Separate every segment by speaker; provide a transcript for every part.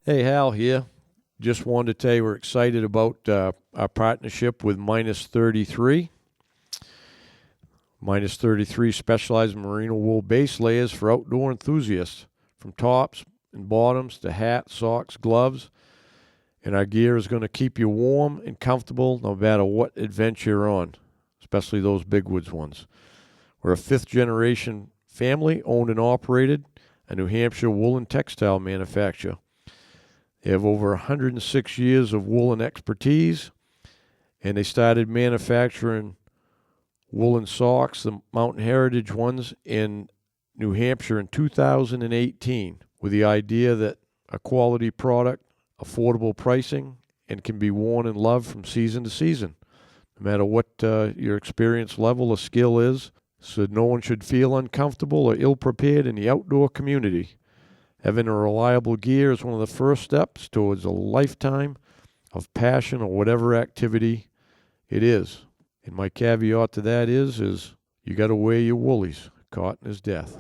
Speaker 1: Hey, Hal here. Just wanted to tell you we're excited about our partnership with Minus 33. Minus 33 specializes in merino wool base layers for outdoor enthusiasts, from tops and bottoms to hats, socks, gloves. And our gear is going to keep you warm and comfortable no matter what adventure you're on, especially those big woods ones. We're a fifth-generation family owned and operated, a New Hampshire woolen textile manufacturer. They have over 106 years of woolen expertise, and they started manufacturing woolen socks, the Mountain Heritage ones, in New Hampshire in 2018, with the idea that a quality product, affordable pricing, and can be worn and loved from season to season, no matter what your experience level or skill is, so no one should feel uncomfortable or ill-prepared in the outdoor community. Having a reliable gear is one of the first steps towards a lifetime of passion or whatever activity it is. And my caveat to that is you got to wear your woolies. Cotton is death.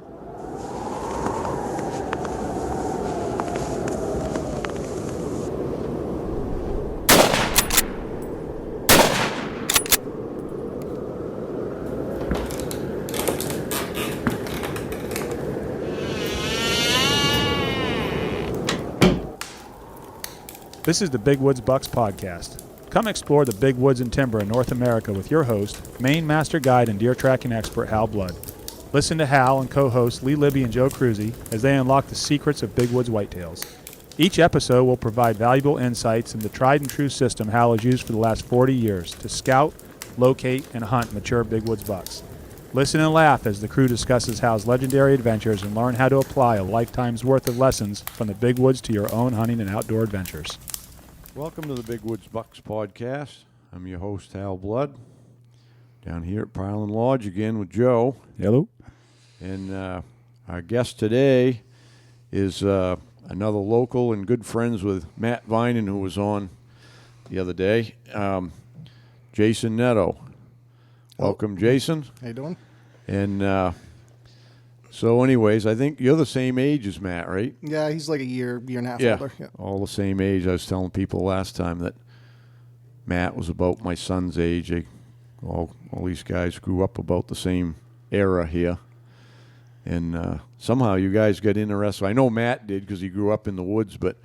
Speaker 2: This is the Big Woods Bucks podcast. Come explore the big woods and timber in North America with your host, Maine master guide and deer tracking expert Hal Blood. Listen to Hal and co-hosts Lee Libby and Joe Cruzy as they unlock the secrets of big woods whitetails. Each episode will provide valuable insights into the tried and true system Hal has used for the last 40 years to scout, locate, and hunt mature big woods bucks. Listen and laugh as the crew discusses Hal's legendary adventures and learn how to apply a lifetime's worth of lessons from the big woods to your own hunting and outdoor adventures.
Speaker 1: Welcome to the Big Woods Bucks podcast. I'm your host, Hal Blood, down here at Pileland Lodge again with Joe.
Speaker 2: Hello.
Speaker 1: And our guest today is another local and good friends with Matt Vinen, who was on the other day, Jason Nadeau. Welcome, Jason.
Speaker 3: How you doing?
Speaker 1: And so anyways, I think you're the same age as Matt, right?
Speaker 3: Yeah, he's like a year and a half
Speaker 1: Yeah,
Speaker 3: older. Yeah,
Speaker 1: all the same age. I was telling people last time that Matt was about my son's age. All these guys grew up about the same era here. And somehow you guys got interested. I know Matt did because he grew up in the woods, but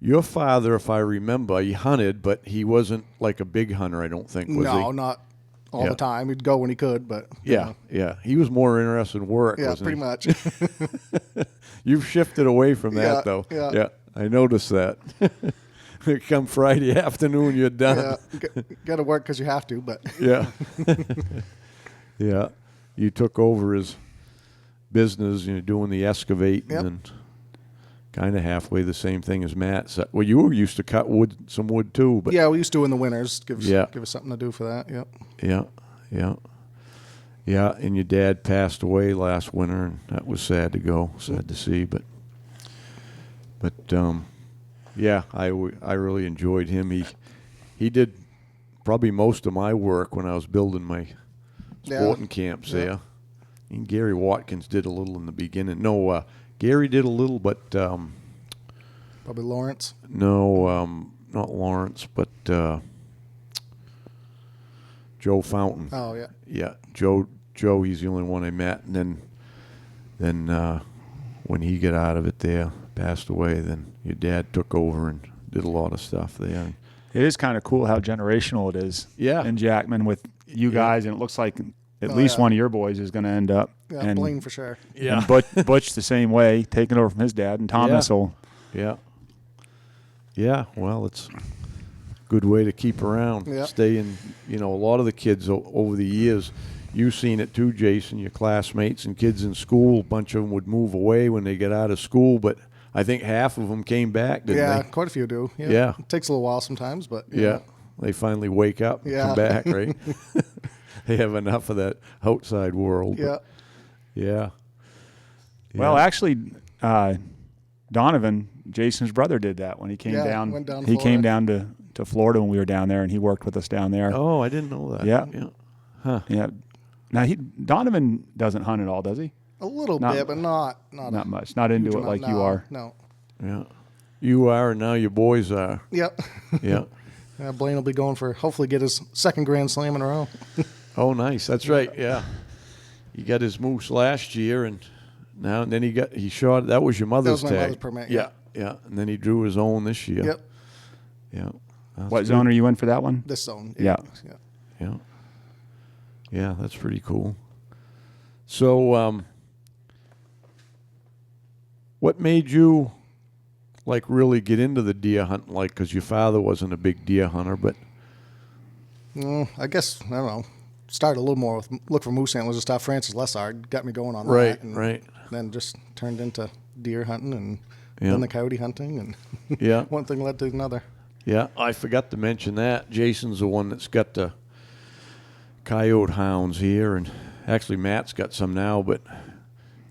Speaker 1: your father, if I remember, he hunted, but he wasn't like a big hunter, I don't think, was he?
Speaker 3: No, not all the time. He'd go when he could, but
Speaker 1: Yeah. He was more interested in work,
Speaker 3: yeah,
Speaker 1: wasn't
Speaker 3: pretty
Speaker 1: he?
Speaker 3: much.
Speaker 1: You've shifted away from that,
Speaker 3: Yeah,
Speaker 1: though.
Speaker 3: yeah.
Speaker 1: I noticed that. Come Friday afternoon, you're done.
Speaker 3: Yeah, got to work because you have to, but
Speaker 1: Yeah. Yeah. You took over his business, doing the excavating
Speaker 3: Yep.
Speaker 1: and kind of halfway the same thing as Matt. So, well, you were used to cut some wood too, but
Speaker 3: yeah, we used to in the winters. Give
Speaker 1: Yeah.
Speaker 3: us something to do for that. Yep.
Speaker 1: Yeah. And your dad passed away last winter, and that was sad to see. But yeah, I really enjoyed him. He did probably most of my work when I was building my sporting camps there. And Gary Watkins did a little in the beginning. No, Gary did a little, but
Speaker 3: Probably Lawrence.
Speaker 1: no, not Lawrence, but Joe Fountain.
Speaker 3: Oh yeah.
Speaker 1: Yeah, Joe. He's the only one I met, and then when he got out of it there, passed away. Then your dad took over and did a lot of stuff there.
Speaker 2: It is kind of cool how generational it is
Speaker 1: Yeah.
Speaker 2: in Jackman with you guys, and it looks like at least one of your boys is going to end up.
Speaker 3: Yeah,
Speaker 2: and,
Speaker 3: Blaine for sure.
Speaker 2: and Butch the same way, taking over from his dad, and Thomas will.
Speaker 1: Yeah. Well, it's a good way to keep around.
Speaker 3: Yeah.
Speaker 1: Stay in. A lot of the kids over the years. You've seen it too, Jason. Your classmates and kids in school, a bunch of them would move away when they get out of school, but I think half of them came back, didn't
Speaker 3: Yeah,
Speaker 1: they?
Speaker 3: quite a few do.
Speaker 1: Yeah.
Speaker 3: It takes a little while sometimes, but
Speaker 1: Yeah. They finally wake up and come back, right? They have enough of that outside world.
Speaker 3: Yeah.
Speaker 1: Yeah.
Speaker 2: Well, actually, Donovan, Jason's brother, did that when he came down.
Speaker 3: Went down to
Speaker 2: he came
Speaker 3: Florida.
Speaker 2: down to Florida when we were down there, and he worked with us down there.
Speaker 1: Oh, I didn't know that.
Speaker 2: Yeah.
Speaker 1: Yeah. Huh.
Speaker 2: Yeah. Now Donovan doesn't hunt at all, does he?
Speaker 3: A little
Speaker 2: Not-
Speaker 3: bit, but not
Speaker 2: Not much. Not into
Speaker 3: huge
Speaker 2: it
Speaker 3: amount.
Speaker 2: like you
Speaker 3: No,
Speaker 2: are.
Speaker 3: No.
Speaker 1: Yeah. You are, and now your boys are.
Speaker 3: Yep.
Speaker 1: Yeah.
Speaker 3: Blaine will be going for hopefully get his second Grand Slam in a row.
Speaker 1: Oh, nice. That's right. Yeah. He got his moose last year, and then he shot. That was your mother's
Speaker 3: That was my
Speaker 1: tag.
Speaker 3: mother's permit,
Speaker 1: Yeah. Yeah. And then he drew his own this year.
Speaker 3: Yep.
Speaker 1: Yeah. That's
Speaker 2: What
Speaker 1: good.
Speaker 2: zone are you in for that one?
Speaker 3: This zone.
Speaker 2: Yeah.
Speaker 3: Yeah.
Speaker 1: Yeah. Yeah, that's pretty cool. So, what made you like really get into the deer hunting? Like, because your father wasn't a big deer hunter, but
Speaker 3: I guess, I don't know, started a little more with look for moose antlers and stuff. Francis Lessard got me going on
Speaker 1: right,
Speaker 3: that. And
Speaker 1: right,
Speaker 3: then just turned into deer hunting and
Speaker 1: Yeah.
Speaker 3: then the coyote hunting. And
Speaker 1: yeah,
Speaker 3: one thing led to another.
Speaker 1: yeah. I forgot to mention that Jason's the one that's got the coyote hounds here, and actually Matt's got some now, but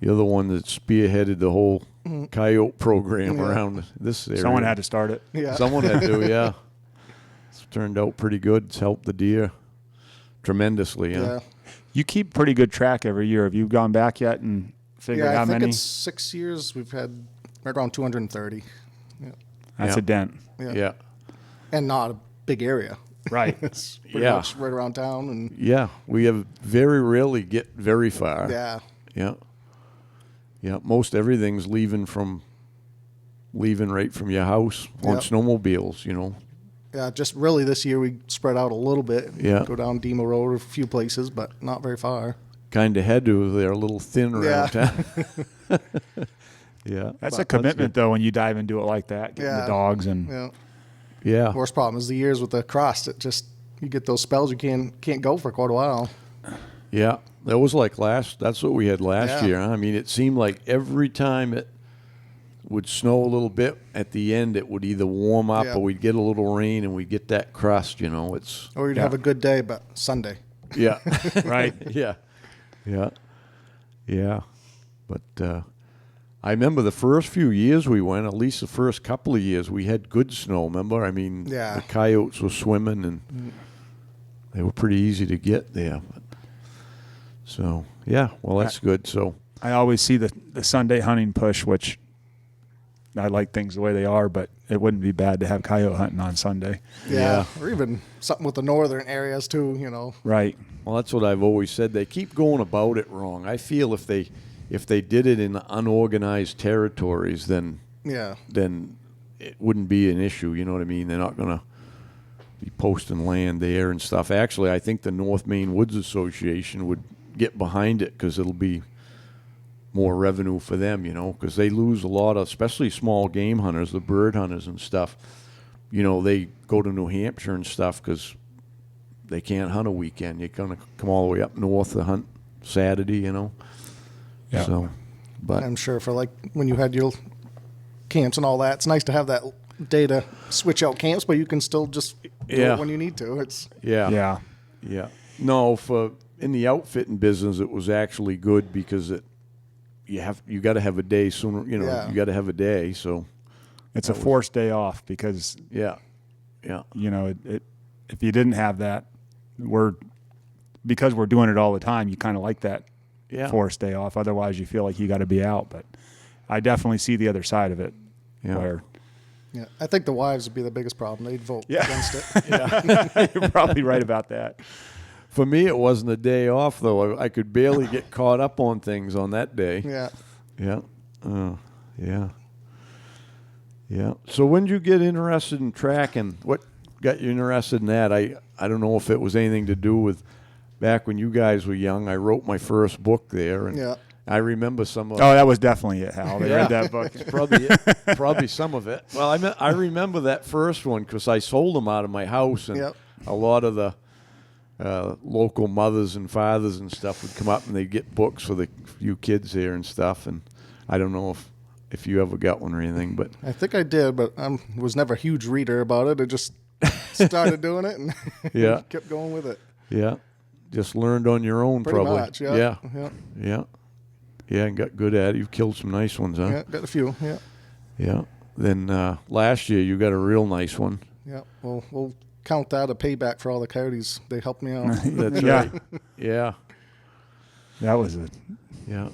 Speaker 1: you're the one that spearheaded the whole coyote program
Speaker 3: Yeah.
Speaker 1: around this area.
Speaker 2: Someone had to start it.
Speaker 3: Yeah.
Speaker 1: Someone had to, yeah. It's turned out pretty good. It's helped the deer tremendously. Yeah.
Speaker 3: Yeah.
Speaker 2: You keep pretty good track every year. Have you gone back yet and figured
Speaker 3: Yeah,
Speaker 2: how
Speaker 3: I think
Speaker 2: many?
Speaker 3: it's 6 years. We've had right around 230.
Speaker 2: That's
Speaker 1: Yeah.
Speaker 2: a dent.
Speaker 3: Yeah.
Speaker 1: Yeah.
Speaker 3: And not a big area.
Speaker 2: Right.
Speaker 3: It's pretty
Speaker 1: Yeah.
Speaker 3: much right around town. And
Speaker 1: Yeah. We have very rarely get very far.
Speaker 3: yeah.
Speaker 1: Yeah. Yeah. Most everything's leaving right from your house on
Speaker 3: Yep.
Speaker 1: snowmobiles, you know.
Speaker 3: Yeah, just really this year we spread out a little bit.
Speaker 1: Yeah.
Speaker 3: Go down Demo Road a few places, but not very far.
Speaker 1: Kind of had to. They're a little thin around town. Yeah.
Speaker 2: That's
Speaker 3: But
Speaker 2: a commitment, though, when you dive into it like that, getting the
Speaker 3: Yeah.
Speaker 2: dogs and
Speaker 3: Yeah.
Speaker 1: Yeah.
Speaker 3: Worst problem is the years with the cross. It just you get those spells you can't go for quite a while.
Speaker 1: Yeah, that was like that's what we had last
Speaker 3: Yeah.
Speaker 1: year. Huh? I mean, it seemed like every time it would snow a little bit, at the end it would either warm up
Speaker 3: Yeah.
Speaker 1: or we'd get a little rain and we'd get that crust, you know. It's,
Speaker 3: Or you'd
Speaker 2: Yeah.
Speaker 3: have a good day, but Sunday.
Speaker 1: yeah.
Speaker 2: right.
Speaker 1: Yeah. Yeah. Yeah. But I remember the first few years we went, at least the first couple of years, we had good snow, remember? I mean,
Speaker 3: Yeah.
Speaker 1: the coyotes were swimming and they were pretty easy to get there. But, so, yeah, well, that's good. So,
Speaker 2: I always see the Sunday hunting push, which I like things the way they are, but it wouldn't be bad to have coyote hunting on Sunday.
Speaker 3: Yeah. Or even something with the northern areas too, you know.
Speaker 2: Right.
Speaker 1: well, that's what I've always said. They keep going about it wrong. I feel if they did it in unorganized territories, then
Speaker 3: Yeah.
Speaker 1: it wouldn't be an issue. You know what I mean? They're not going to be posting land there and stuff. Actually, I think the North Maine Woods Association would get behind it because it'll be more revenue for them, you know, because they lose a lot of, especially small game hunters, the bird hunters and stuff. You know, they go to New Hampshire and stuff because they can't hunt a weekend. You're going to come all the way up north to hunt Saturday, you know.
Speaker 2: Yeah.
Speaker 1: So, but
Speaker 3: I'm sure for like when you had your camps and all that, it's nice to have that day to switch out camps, but you can still just do
Speaker 1: Yeah.
Speaker 3: it when you need to. It's
Speaker 1: yeah,
Speaker 2: Yeah.
Speaker 1: yeah. No, in the outfitting business, it was actually good because you got to have a day sooner. You know,
Speaker 3: Yeah.
Speaker 1: you got to have a day. So
Speaker 2: It's a forced day off because,
Speaker 1: yeah, yeah,
Speaker 2: you know, if you didn't have that, because we're doing it all the time, you kind of like that
Speaker 1: yeah.
Speaker 2: forced day off. Otherwise, you feel like you got to be out. But I definitely see the other side of it,
Speaker 1: Yeah.
Speaker 2: where
Speaker 3: yeah. I think the wives would be the biggest problem. They'd vote
Speaker 2: Yeah.
Speaker 3: against it.
Speaker 2: you're probably right about that.
Speaker 1: For me, it wasn't a day off though. I could barely get caught up on things on that day.
Speaker 3: Yeah.
Speaker 1: Yeah. Yeah. Yeah. So when did you get interested in tracking? What got you interested in that? I don't know if it was anything to do with back when you guys were young. I wrote my first book there, and
Speaker 3: Yeah.
Speaker 1: I remember some of
Speaker 2: Oh, that was definitely it, Hal. They
Speaker 1: Yeah.
Speaker 2: read that book.
Speaker 1: probably some of it. Well, I remember that first one because I sold them out of my house, and
Speaker 3: Yep.
Speaker 1: a lot of the local mothers and fathers and stuff would come up and they'd get books for the few kids here and stuff. And I don't know if you ever got one or anything, but
Speaker 3: I think I did, but I was never a huge reader about it. I just started doing it and
Speaker 1: Yeah.
Speaker 3: kept going with it.
Speaker 1: yeah, just learned on your own
Speaker 3: Pretty
Speaker 1: probably.
Speaker 3: much, yeah.
Speaker 1: Yeah.
Speaker 3: Yeah.
Speaker 1: Yeah. Yeah, and got good at it. You've killed some nice ones, huh?
Speaker 3: Yeah, got a few. Yeah.
Speaker 1: Yeah. Then last year you got a real nice one.
Speaker 3: Yeah. Well, we'll count that a payback for all the coyotes. They helped me out.
Speaker 1: That's
Speaker 2: Yeah.
Speaker 1: right. Yeah.
Speaker 2: That was it.
Speaker 1: Yeah.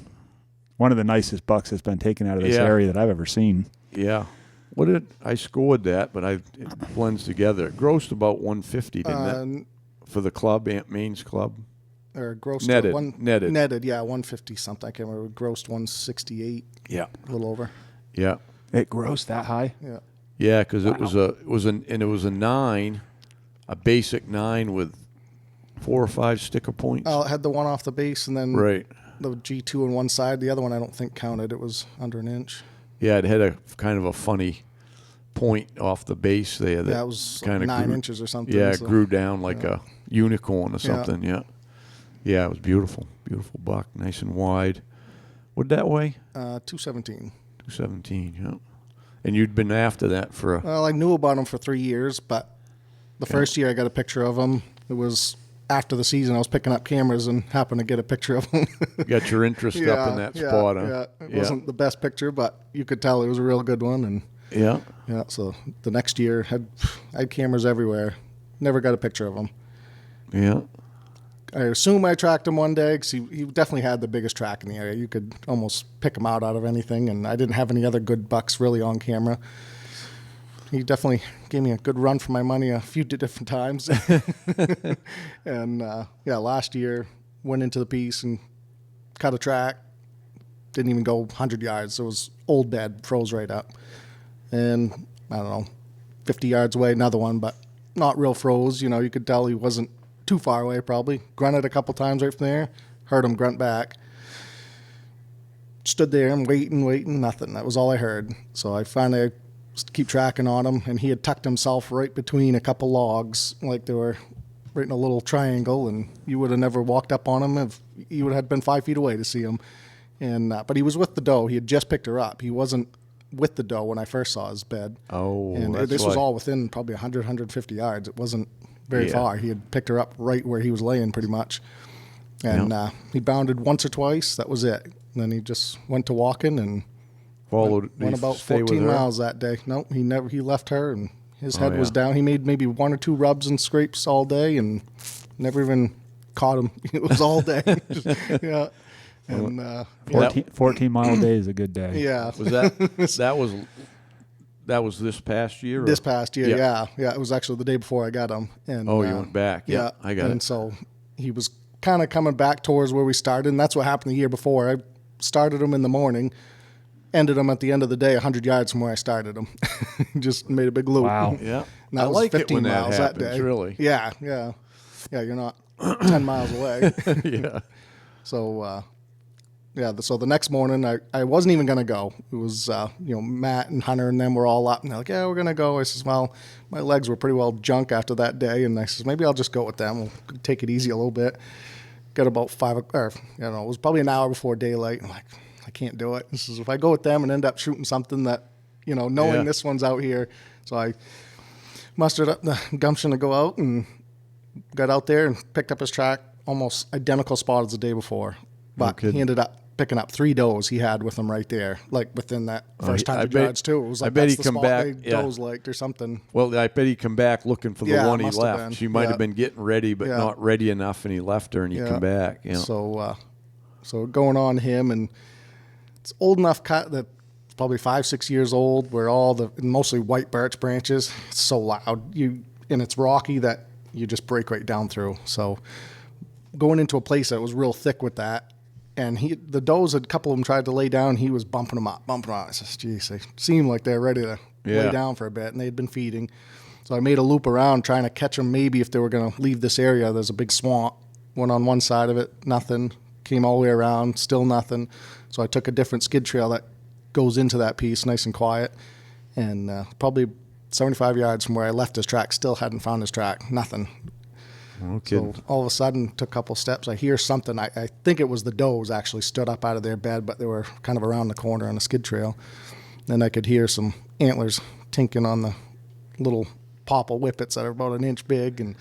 Speaker 2: one of the nicest bucks that's been taken out of this area that I've ever seen.
Speaker 1: Yeah. I scored that, but it blends together. It grossed about 150, didn't it? For the club, Maine's club.
Speaker 3: Or grossed
Speaker 1: netted.
Speaker 3: Netted, yeah, 150 something. I can't remember. Grossed 168.
Speaker 1: Yeah.
Speaker 3: A little over.
Speaker 1: Yeah.
Speaker 2: It grossed that high?
Speaker 3: Yeah.
Speaker 1: Yeah, because it was a 9, a basic 9 with 4 or 5 sticker points.
Speaker 3: Oh, it had the one off the base and then
Speaker 1: right.
Speaker 3: the G2 on one side. The other one I don't think counted. It was under an inch.
Speaker 1: Yeah, it had a kind of a funny point off the base there. That
Speaker 3: it was
Speaker 1: kind of
Speaker 3: 9 inches or something.
Speaker 1: Yeah, it grew down like a unicorn or something. Yeah. Yeah, it was beautiful. Beautiful buck, nice and wide. What'd that weigh?
Speaker 3: 217.
Speaker 1: 217, yeah. And you'd been after that for
Speaker 3: Well, I knew about him for 3 years, but the first year I got a picture of him. It was after the season. I was picking up cameras and happened to get a picture of him.
Speaker 1: got your interest up in that spot, huh?
Speaker 3: Yeah, it wasn't the best picture, but you could tell it was a real good one. And
Speaker 1: yeah.
Speaker 3: So the next year I had cameras everywhere. Never got a picture of him.
Speaker 1: Yeah.
Speaker 3: I assume I tracked him one day because he definitely had the biggest track in the area. You could almost pick him out of anything, and I didn't have any other good bucks really on camera. He definitely gave me a good run for my money a few different times. And, last year went into the piece and cut a track. Didn't even go 100 yards. It was old bed, froze right up. And, I don't know, 50 yards away, another one, but not real froze. You know, you could tell he wasn't too far away probably. Grunted a couple times right from there. Heard him grunt back. Stood there and waiting, nothing. That was all I heard. So I finally keep tracking on him, and he had tucked himself right between a couple logs, like they were right in a little triangle, and you would have never walked up on him if you would have been 5 feet away to see him. And but he was with the doe. He had just picked her up. He wasn't with the doe when I first saw his bed.
Speaker 1: Oh,
Speaker 3: and this was all within probably 100, 150 yards. It wasn't very far. He had picked her up right where he was laying pretty much. And he bounded once or twice. That was it. And then he just went to walking and went about 14 miles that day. No, he left her, and his head was down. He made maybe 1 or 2 rubs and scrapes all day and never even caught him. It was all day. Yeah. And
Speaker 2: 14-mile day is a good day.
Speaker 3: Yeah.
Speaker 1: Was that was this past year?
Speaker 3: This past year, yeah. It was actually the day before I got him. And
Speaker 1: you went back. Yeah, I got it.
Speaker 3: And so he was kind of coming back towards where we started, and that's what happened the year before. I started him in the morning, ended him at the end of the day 100 yards from where I started him. Just made a big loop.
Speaker 2: Wow.
Speaker 1: Yeah.
Speaker 3: And that
Speaker 1: I
Speaker 3: was
Speaker 1: like
Speaker 3: 15
Speaker 1: it when
Speaker 3: miles
Speaker 1: that happens,
Speaker 3: day.
Speaker 1: really.
Speaker 3: Yeah. You're not 10 miles away.
Speaker 1: Yeah.
Speaker 3: So, so the next morning, I wasn't even going to go. It was, Matt and Hunter and them were all up, and they're like, yeah, we're going to go. I says, well, my legs were pretty well junk after that day, and I says, maybe I'll just go with them. We'll take it easy a little bit. Got about it was probably an hour before daylight. I'm like, I can't do it. This is if I go with them and end up shooting something that, knowing this one's out here. So I mustered up the gumption to go out and got out there and picked up his track, almost identical spot as the day before. But he ended up picking up 3 does he had with him right there, like within that first 100 yards too. It was like,
Speaker 1: I bet
Speaker 3: that's
Speaker 1: he
Speaker 3: the
Speaker 1: come
Speaker 3: spot
Speaker 1: back.
Speaker 3: does liked or something.
Speaker 1: Well, I bet he come back looking for the one he
Speaker 3: must have
Speaker 1: left.
Speaker 3: been.
Speaker 1: She might have been getting ready, but not ready enough, and he left her, and he come back. Yeah.
Speaker 3: So going on him, and it's old enough cut that it's probably 5-6 years old, where mostly white birch branches. It's so loud, and it's rocky that you just break right down through. So going into a place that was real thick with that. And the does, a couple of them tried to lay down. He was bumping them up. I says, geez, they seemed like they're ready to lay down for a bit, and they had been feeding. So I made a loop around trying to catch them maybe if they were going to leave this area. There's a big swamp. Went on one side of it, nothing. Came all the way around, still nothing. So I took a different skid trail that goes into that piece, nice and quiet. And probably 75 yards from where I left his track, still hadn't found his track, nothing.
Speaker 1: Okay.
Speaker 3: So all of a sudden, took a couple steps. I hear something. I think it was the does actually stood up out of their bed, but they were kind of around the corner on a skid trail. Then I could hear some antlers tinking on the little popple whippets that are about an inch big, and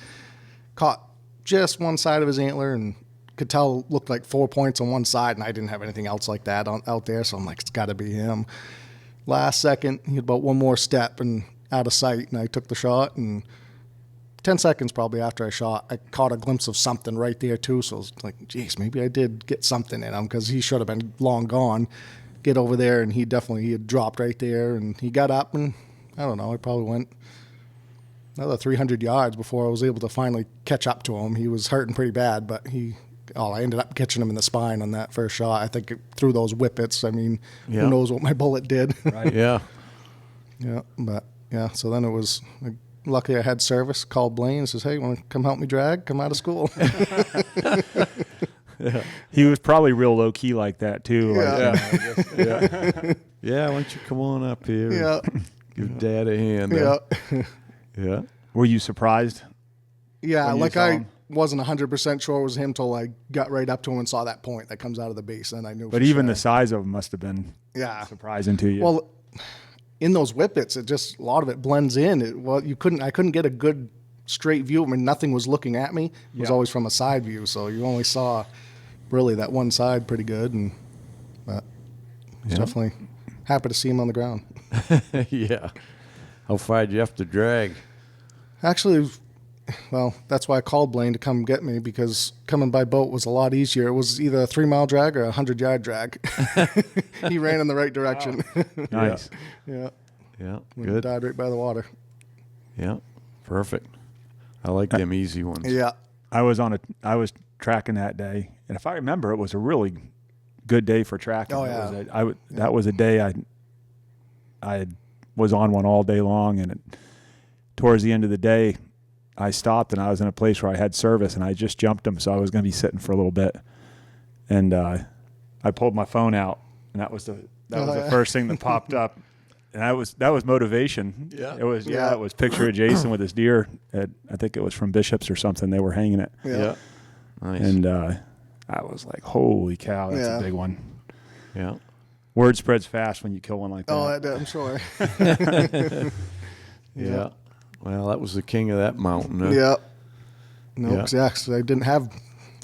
Speaker 3: caught just one side of his antler, and could tell it looked like 4 points on one side, and I didn't have anything else like that out there, so I'm like, it's got to be him. Last second, he had about one more step and out of sight, and I took the shot and 10 seconds probably after I shot, I caught a glimpse of something right there too. So I was like, geez, maybe I did get something in him, because he should have been long gone. Get over there, and he had dropped right there, and he got up, and I don't know, I probably went another 300 yards before I was able to finally catch up to him. He was hurting pretty bad, but I ended up catching him in the spine on that first shot. I think through those whippets. I mean, who knows what my bullet did.
Speaker 1: Right. Yeah.
Speaker 3: Yeah, but yeah, so then it was, luckily I had service, called Blaine and says, hey, you want to come help me drag? Come out of school.
Speaker 2: Yeah. He was probably real low key like that too.
Speaker 1: Yeah, why don't you come on up here?
Speaker 3: Yeah.
Speaker 1: Give Dad a hand.
Speaker 3: Yeah.
Speaker 1: Yeah.
Speaker 2: Were you surprised?
Speaker 3: Yeah,
Speaker 2: when you
Speaker 3: like
Speaker 2: saw
Speaker 3: I
Speaker 2: him?
Speaker 3: wasn't 100% sure it was him till I got right up to him and saw that point that comes out of the base, and I knew.
Speaker 2: But even the size of him must have been surprising to you.
Speaker 3: Well, in those whippets, it just, a lot of it blends in. I couldn't get a good straight view. I mean, nothing was looking at me. It was always from a side view, so you only saw really that one side pretty good. But I was definitely happy to see him on the ground.
Speaker 1: Yeah. How far did you have to drag?
Speaker 3: Actually, well, that's why I called Blaine to come get me, because coming by boat was a lot easier. It was either a 3-mile drag or a 100-yard drag. He ran in the right direction.
Speaker 2: Wow. Nice.
Speaker 3: Yeah.
Speaker 1: Yeah.
Speaker 3: We
Speaker 1: Good.
Speaker 3: died right by the water.
Speaker 1: Yeah. Perfect. I like them easy ones.
Speaker 3: Yeah.
Speaker 2: I was tracking that day, and if I remember, it was a really good day for tracking.
Speaker 3: Oh, yeah.
Speaker 2: That was a day I was on one all day long, and towards the end of the day, I stopped, and I was in a place where I had service, and I just jumped him, so I was going to be sitting for a little bit, and I pulled my phone out, and that was the first thing that popped up, and that was motivation.
Speaker 3: Yeah.
Speaker 2: It was picture of Jason with his deer. I think it was from Bishop's or something. They were hanging it.
Speaker 3: Yeah.
Speaker 1: Nice.
Speaker 2: And I was like, holy cow, that's a big one.
Speaker 1: Yeah.
Speaker 2: Word spreads fast when you kill one like that.
Speaker 3: Oh, I'm sure.
Speaker 1: Yeah. Well, that was the king of that mountain. Huh?
Speaker 3: Yeah. No,
Speaker 1: Yeah.
Speaker 3: 'cause I didn't have,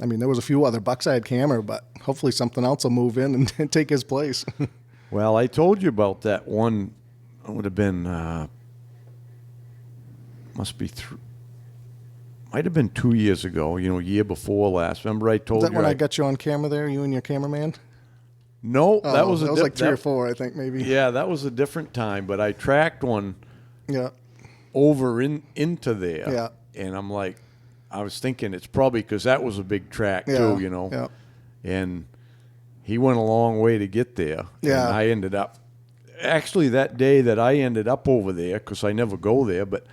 Speaker 3: I mean, there was a few other bucks I had camera, but hopefully something else will move in and take his place.
Speaker 1: Well, I told you about that one. It would have been, might have been 2 years ago, year before last. Remember I told
Speaker 3: Is that
Speaker 1: you.
Speaker 3: when I got you on camera there, you and your cameraman?
Speaker 1: No,
Speaker 3: Oh,
Speaker 1: that was
Speaker 3: like 3 or 4, I think, maybe.
Speaker 1: Yeah, that was a different time, but I tracked one
Speaker 3: Yeah.
Speaker 1: over into there.
Speaker 3: Yeah.
Speaker 1: And I'm like, I was thinking it's probably because that was a big track
Speaker 3: Yeah.
Speaker 1: too,
Speaker 3: Yeah.
Speaker 1: And he went a long way to get there.
Speaker 3: Yeah.
Speaker 1: And I ended up, actually that day that I ended up over there, because I never go there, but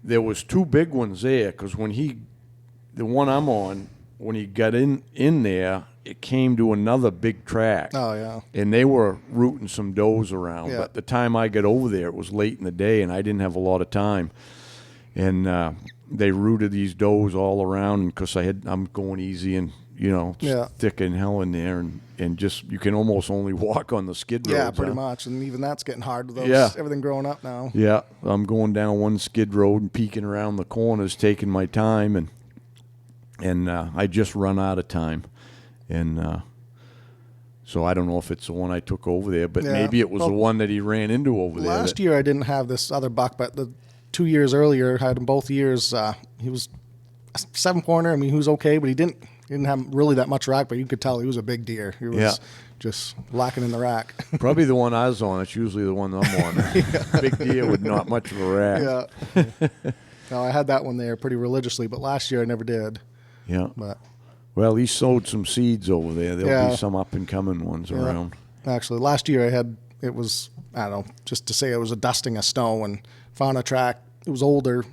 Speaker 1: there was 2 big ones there, because the one I'm on, when he got in there, it came to another big track.
Speaker 3: Oh, yeah.
Speaker 1: And they were rooting some does around.
Speaker 3: Yeah.
Speaker 1: But the time I got over there, it was late in the day, and I didn't have a lot of time. And they rooted these does all around, because I'm going easy and,
Speaker 3: Yeah.
Speaker 1: thick and hell in there. And just, you can almost only walk on the skid roads.
Speaker 3: Yeah, pretty
Speaker 1: huh?
Speaker 3: much. And even that's getting hard with those, everything growing up now.
Speaker 1: Yeah. I'm going down one skid road and peeking around the corners, taking my time. And I just run out of time. And so I don't know if it's the one I took over there, but maybe it was the one that he ran into over there.
Speaker 3: Last year I didn't have this other buck, but the 2 years earlier, I had him both years. He was a 7-pointer. I mean, he was okay, but he didn't have really that much rack, but you could tell he was a big deer. He was just lacking in the rack.
Speaker 1: Probably the one I was on. It's usually the one I'm on. Big deer with not much of a rack.
Speaker 3: Yeah. No, I had that one there pretty religiously, but last year I never did.
Speaker 1: Yeah.
Speaker 3: But
Speaker 1: Well, he sowed some seeds over there. There'll be some up-and-coming ones around.
Speaker 3: Actually, last year it was, I don't know, just to say it was a dusting of snow, and found a track. It was older,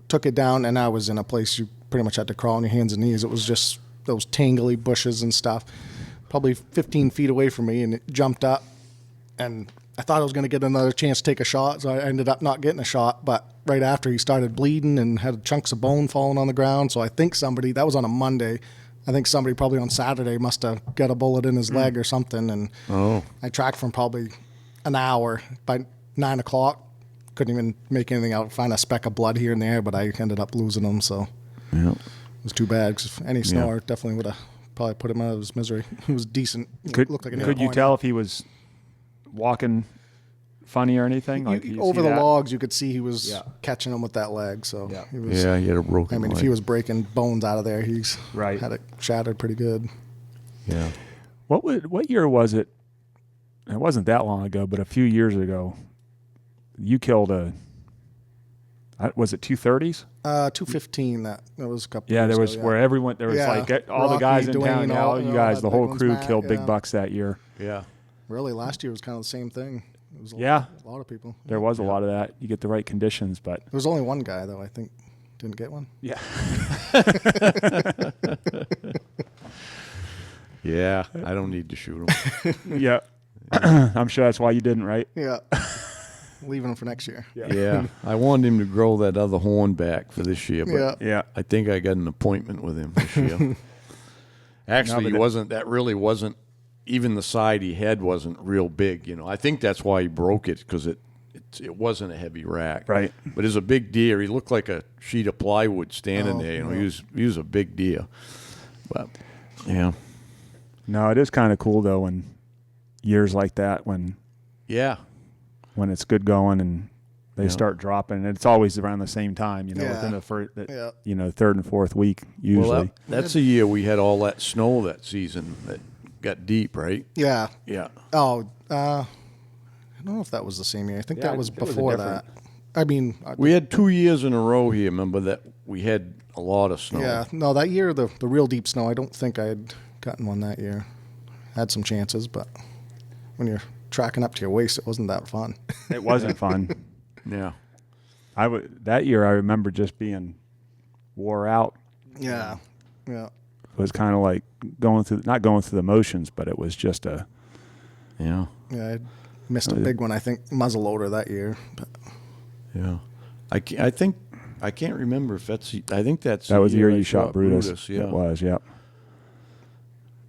Speaker 3: took it down, and I was in a place you pretty much had to crawl on your hands and knees. It was just those tangly bushes and stuff, probably 15 feet away from me, and it jumped up, and I thought I was going to get another chance to take a shot, so I ended up not getting a shot, but right after he started bleeding and had chunks of bone falling on the ground, so I think somebody, that was on a Monday, I think somebody probably on Saturday must have got a bullet in his leg or something, and I tracked for him probably an hour. By 9 o'clock, couldn't even make anything out, find a speck of blood here and there, but I ended up losing him, so it was too bad, because if any snow definitely would have probably put him out of his misery. He was decent.
Speaker 2: Could
Speaker 3: looked like an
Speaker 2: you
Speaker 3: eight-pointer.
Speaker 2: tell if he was walking funny or anything? Like
Speaker 3: Over the logs, you could see he was catching them with that leg. So
Speaker 2: Yeah.
Speaker 3: he was.
Speaker 1: Yeah, he had a broken
Speaker 3: I mean,
Speaker 1: leg.
Speaker 3: if he was breaking bones out of there, he's
Speaker 2: Right.
Speaker 3: had it shattered pretty good.
Speaker 1: Yeah.
Speaker 2: What year was it? It wasn't that long ago, but a few years ago, you killed was it 230s?
Speaker 3: 215. That was a couple.
Speaker 2: Yeah,
Speaker 3: years
Speaker 2: there was
Speaker 3: ago,
Speaker 2: where everyone all the
Speaker 3: Rocky,
Speaker 2: guys in
Speaker 3: Dwayne,
Speaker 2: town. Yeah, all you guys, the
Speaker 3: big
Speaker 2: whole
Speaker 3: ones
Speaker 2: crew
Speaker 3: back,
Speaker 2: killed big bucks that year.
Speaker 1: Yeah.
Speaker 3: Really, last year was kind of the same thing. It was a lot of people.
Speaker 2: There was a lot of that. You get the right conditions, but
Speaker 3: There was only one guy though. I think didn't get one.
Speaker 2: yeah,
Speaker 1: Yeah, I don't need to shoot him.
Speaker 2: yeah. I'm sure that's why you didn't, right?
Speaker 3: Yeah. Leaving him for next year.
Speaker 1: Yeah, I wanted him to grow that other horn back for this year, but
Speaker 3: Yeah.
Speaker 2: Yeah.
Speaker 1: I think I got an appointment with him this year. Actually,
Speaker 2: No,
Speaker 1: he
Speaker 2: but
Speaker 1: wasn't. That really wasn't. Even the side he had wasn't real big. You know, I think that's why he broke it because it wasn't a heavy rack.
Speaker 2: Right.
Speaker 1: But as a big deer, he looked like a sheet of plywood standing there. You know,
Speaker 3: yeah.
Speaker 1: he was a big deer. But yeah,
Speaker 2: No, it is kind of cool though when years like that when
Speaker 1: yeah,
Speaker 2: it's good going and they
Speaker 1: Yeah.
Speaker 2: start dropping. And it's always around the same time,
Speaker 3: Yeah.
Speaker 2: within the first,
Speaker 3: Yeah.
Speaker 2: third and fourth week usually.
Speaker 1: Well, that's the year we had all that snow that season that got deep, right?
Speaker 3: Yeah.
Speaker 1: Yeah.
Speaker 3: Oh, I don't know if that was the same year. I think
Speaker 2: Yeah,
Speaker 3: that was
Speaker 2: it was a
Speaker 3: before
Speaker 2: different-
Speaker 3: that. I mean,
Speaker 1: We had 2 years in a row here. Remember that we had a lot of snow.
Speaker 3: yeah. No, that year the real deep snow. I don't think I had gotten one that year. Had some chances, but when you're tracking up to your waist, it wasn't that fun.
Speaker 2: It wasn't fun.
Speaker 1: Yeah.
Speaker 2: That year I remember just being wore out.
Speaker 3: Yeah. Yeah.
Speaker 2: It was kind of like not going through the motions, but it was just
Speaker 1: Yeah.
Speaker 3: Yeah. I missed a big one. I think muzzleloader that year. But
Speaker 1: Yeah. I can't remember if that's. I think that's.
Speaker 2: that was the year
Speaker 1: I
Speaker 2: you shot Brutus.
Speaker 1: Yeah.
Speaker 2: It was, yeah.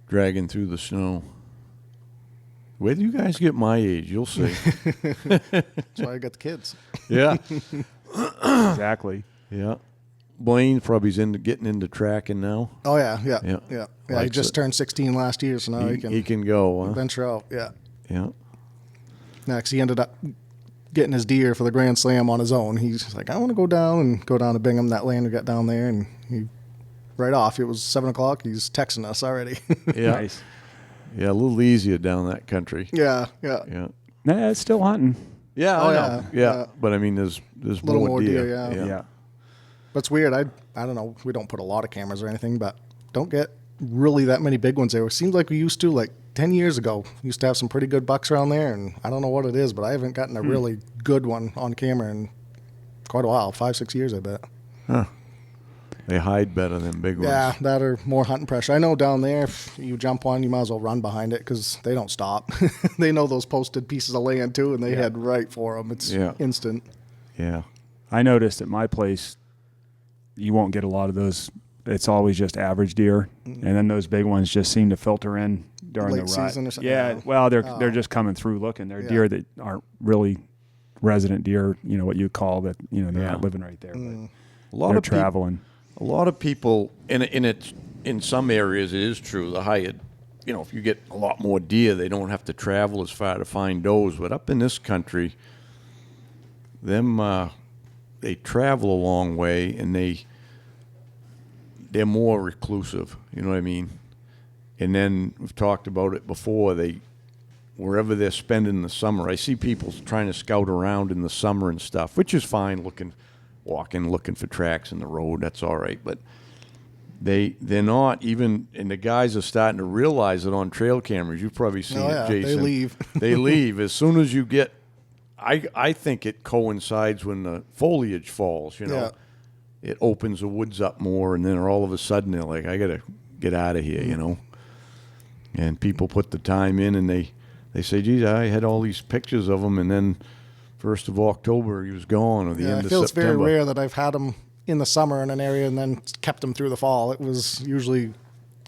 Speaker 1: Dragging through the snow. Where do you guys get my age? You'll see.
Speaker 3: that's why I got the kids.
Speaker 1: Yeah.
Speaker 2: Exactly.
Speaker 1: Yeah. Blaine probably's getting into tracking now.
Speaker 3: Oh yeah. Yeah.
Speaker 1: Yeah.
Speaker 3: Yeah. Yeah. He
Speaker 1: Likes
Speaker 3: just
Speaker 1: it.
Speaker 3: turned 16 last year, so now
Speaker 1: He can go. Huh?
Speaker 3: venture out. Yeah.
Speaker 1: Yeah.
Speaker 3: Next, he ended up getting his deer for the Grand Slam on his own. He's like, I want to go down to Bingham, that land we got down there, and he right off. It was 7:00. He's texting us already.
Speaker 1: Yeah.
Speaker 2: Nice.
Speaker 1: Yeah. A little easier down that country.
Speaker 3: yeah. Yeah.
Speaker 1: Yeah.
Speaker 2: Nah, it's still hunting.
Speaker 1: Yeah.
Speaker 3: Oh,
Speaker 1: I know.
Speaker 3: yeah,
Speaker 1: Yeah.
Speaker 3: yeah.
Speaker 1: But I mean, there's
Speaker 3: Little
Speaker 1: more
Speaker 3: more
Speaker 1: deer.
Speaker 3: deer, yeah.
Speaker 2: Yeah.
Speaker 3: But it's weird. I don't know. We don't put a lot of cameras or anything, but don't get really that many big ones there. It seems like we used to, like 10 years ago. We used to have some pretty good bucks around there, and I don't know what it is, but I haven't gotten a really good one on camera in quite a while. 5-6 years, I bet.
Speaker 1: Huh. They hide better than big ones.
Speaker 3: Yeah, that or more hunting pressure. I know down there, if you jump one, you might as well run behind it because they don't stop. They know those posted pieces of land too, and they head right for them. It's instant.
Speaker 1: Yeah.
Speaker 2: I noticed at my place, you won't get a lot of those. It's always just average deer, and then those big ones just seem to filter in during
Speaker 3: Late
Speaker 2: the rut.
Speaker 3: season or something?
Speaker 2: Yeah,
Speaker 3: Oh.
Speaker 2: well, they're just coming through looking. They're
Speaker 3: Yeah.
Speaker 2: deer that aren't really resident deer. What you call that. They're
Speaker 1: Yeah.
Speaker 2: not living right there, but
Speaker 1: A lot
Speaker 2: they're
Speaker 1: of people.
Speaker 2: traveling.
Speaker 1: A lot of people, and it's in some areas it is true. The higher, if you get a lot more deer, they don't have to travel as far to find those. But up in this country, they travel a long way, and they're more reclusive. You know what I mean? And then we've talked about it before. Wherever they're spending the summer, I see people trying to scout around in the summer and stuff, which is fine. Walking, looking for tracks in the road, that's all right. But they're not even, and the guys are starting to realize it on trail cameras. You've probably seen it, Jason.
Speaker 3: They leave.
Speaker 1: They leave as soon as you get. I think it coincides when the foliage falls.
Speaker 3: Yeah.
Speaker 1: It opens the woods up more, and then all of a sudden they're like, I gotta get out of here. And people put the time in, and they say, geez, I had all these pictures of him, and then 1st of October he was gone, or the end
Speaker 3: It
Speaker 1: of
Speaker 3: feels
Speaker 1: September.
Speaker 3: very rare that I've had them in the summer in an area and then kept them through the fall. It was usually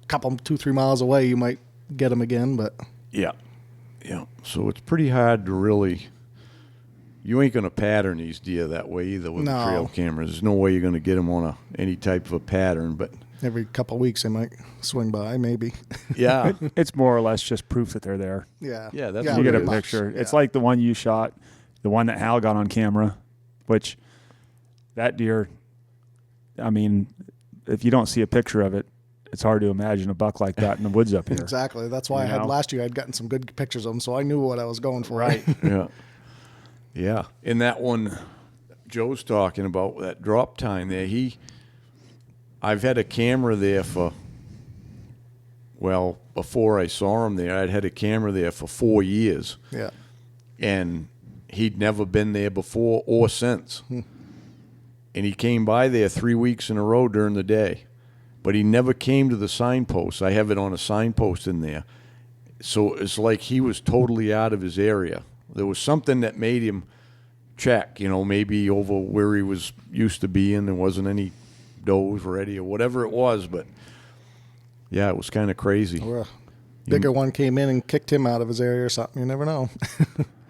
Speaker 3: a couple, 2-3 miles away. You might get them again, but
Speaker 1: Yeah. So it's pretty hard to really. You ain't going to pattern these deer that way either with the
Speaker 3: No.
Speaker 1: trail cameras. There's no way you're going to get them on any type of a pattern. But
Speaker 3: every couple of weeks they might swing by, maybe.
Speaker 1: yeah,
Speaker 2: It's more or less just proof that they're there.
Speaker 3: Yeah.
Speaker 1: Yeah, that's
Speaker 2: You
Speaker 1: what
Speaker 2: get
Speaker 1: it
Speaker 2: a
Speaker 1: is.
Speaker 2: picture.
Speaker 3: Yeah.
Speaker 2: It's like the one you shot. the one that Hal got on camera, which that deer, I mean, if you don't see a picture of it, it's hard to imagine a buck like that in the woods up here.
Speaker 3: Exactly. That's why last year I'd gotten some good pictures of him, so I knew what I was going for.
Speaker 2: Right.
Speaker 1: Yeah. Yeah. And that one Joe's talking about, that drop time there, I've had a camera there before I saw him there, I'd had a camera there for 4 years.
Speaker 3: Yeah.
Speaker 1: And he'd never been there before or since. And he came by there 3 weeks in a row during the day. But he never came to the signpost. I have it on a signpost in there. So it's like he was totally out of his area. There was something that made him check, maybe over where he was used to being. There wasn't any does ready or whatever it was. But, yeah, it was kind of crazy.
Speaker 3: Or a bigger one came in and kicked him out of his area or something. You never know.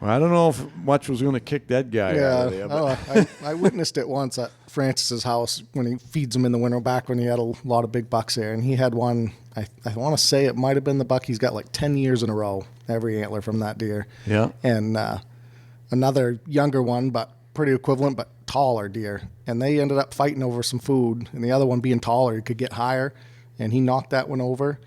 Speaker 1: Well, I don't know if much was going to kick that guy out of there. But.
Speaker 3: I witnessed it once at Francis's house when he feeds them in the winter, back when he had a lot of big bucks there. And he had one, I want to say it might have been the buck. He's got like 10 years in a row, every antler from that deer.
Speaker 1: Yeah.
Speaker 3: And another younger one, but pretty equivalent, but taller deer. And they ended up fighting over some food. And the other one being taller, he could get higher. And he knocked that one over.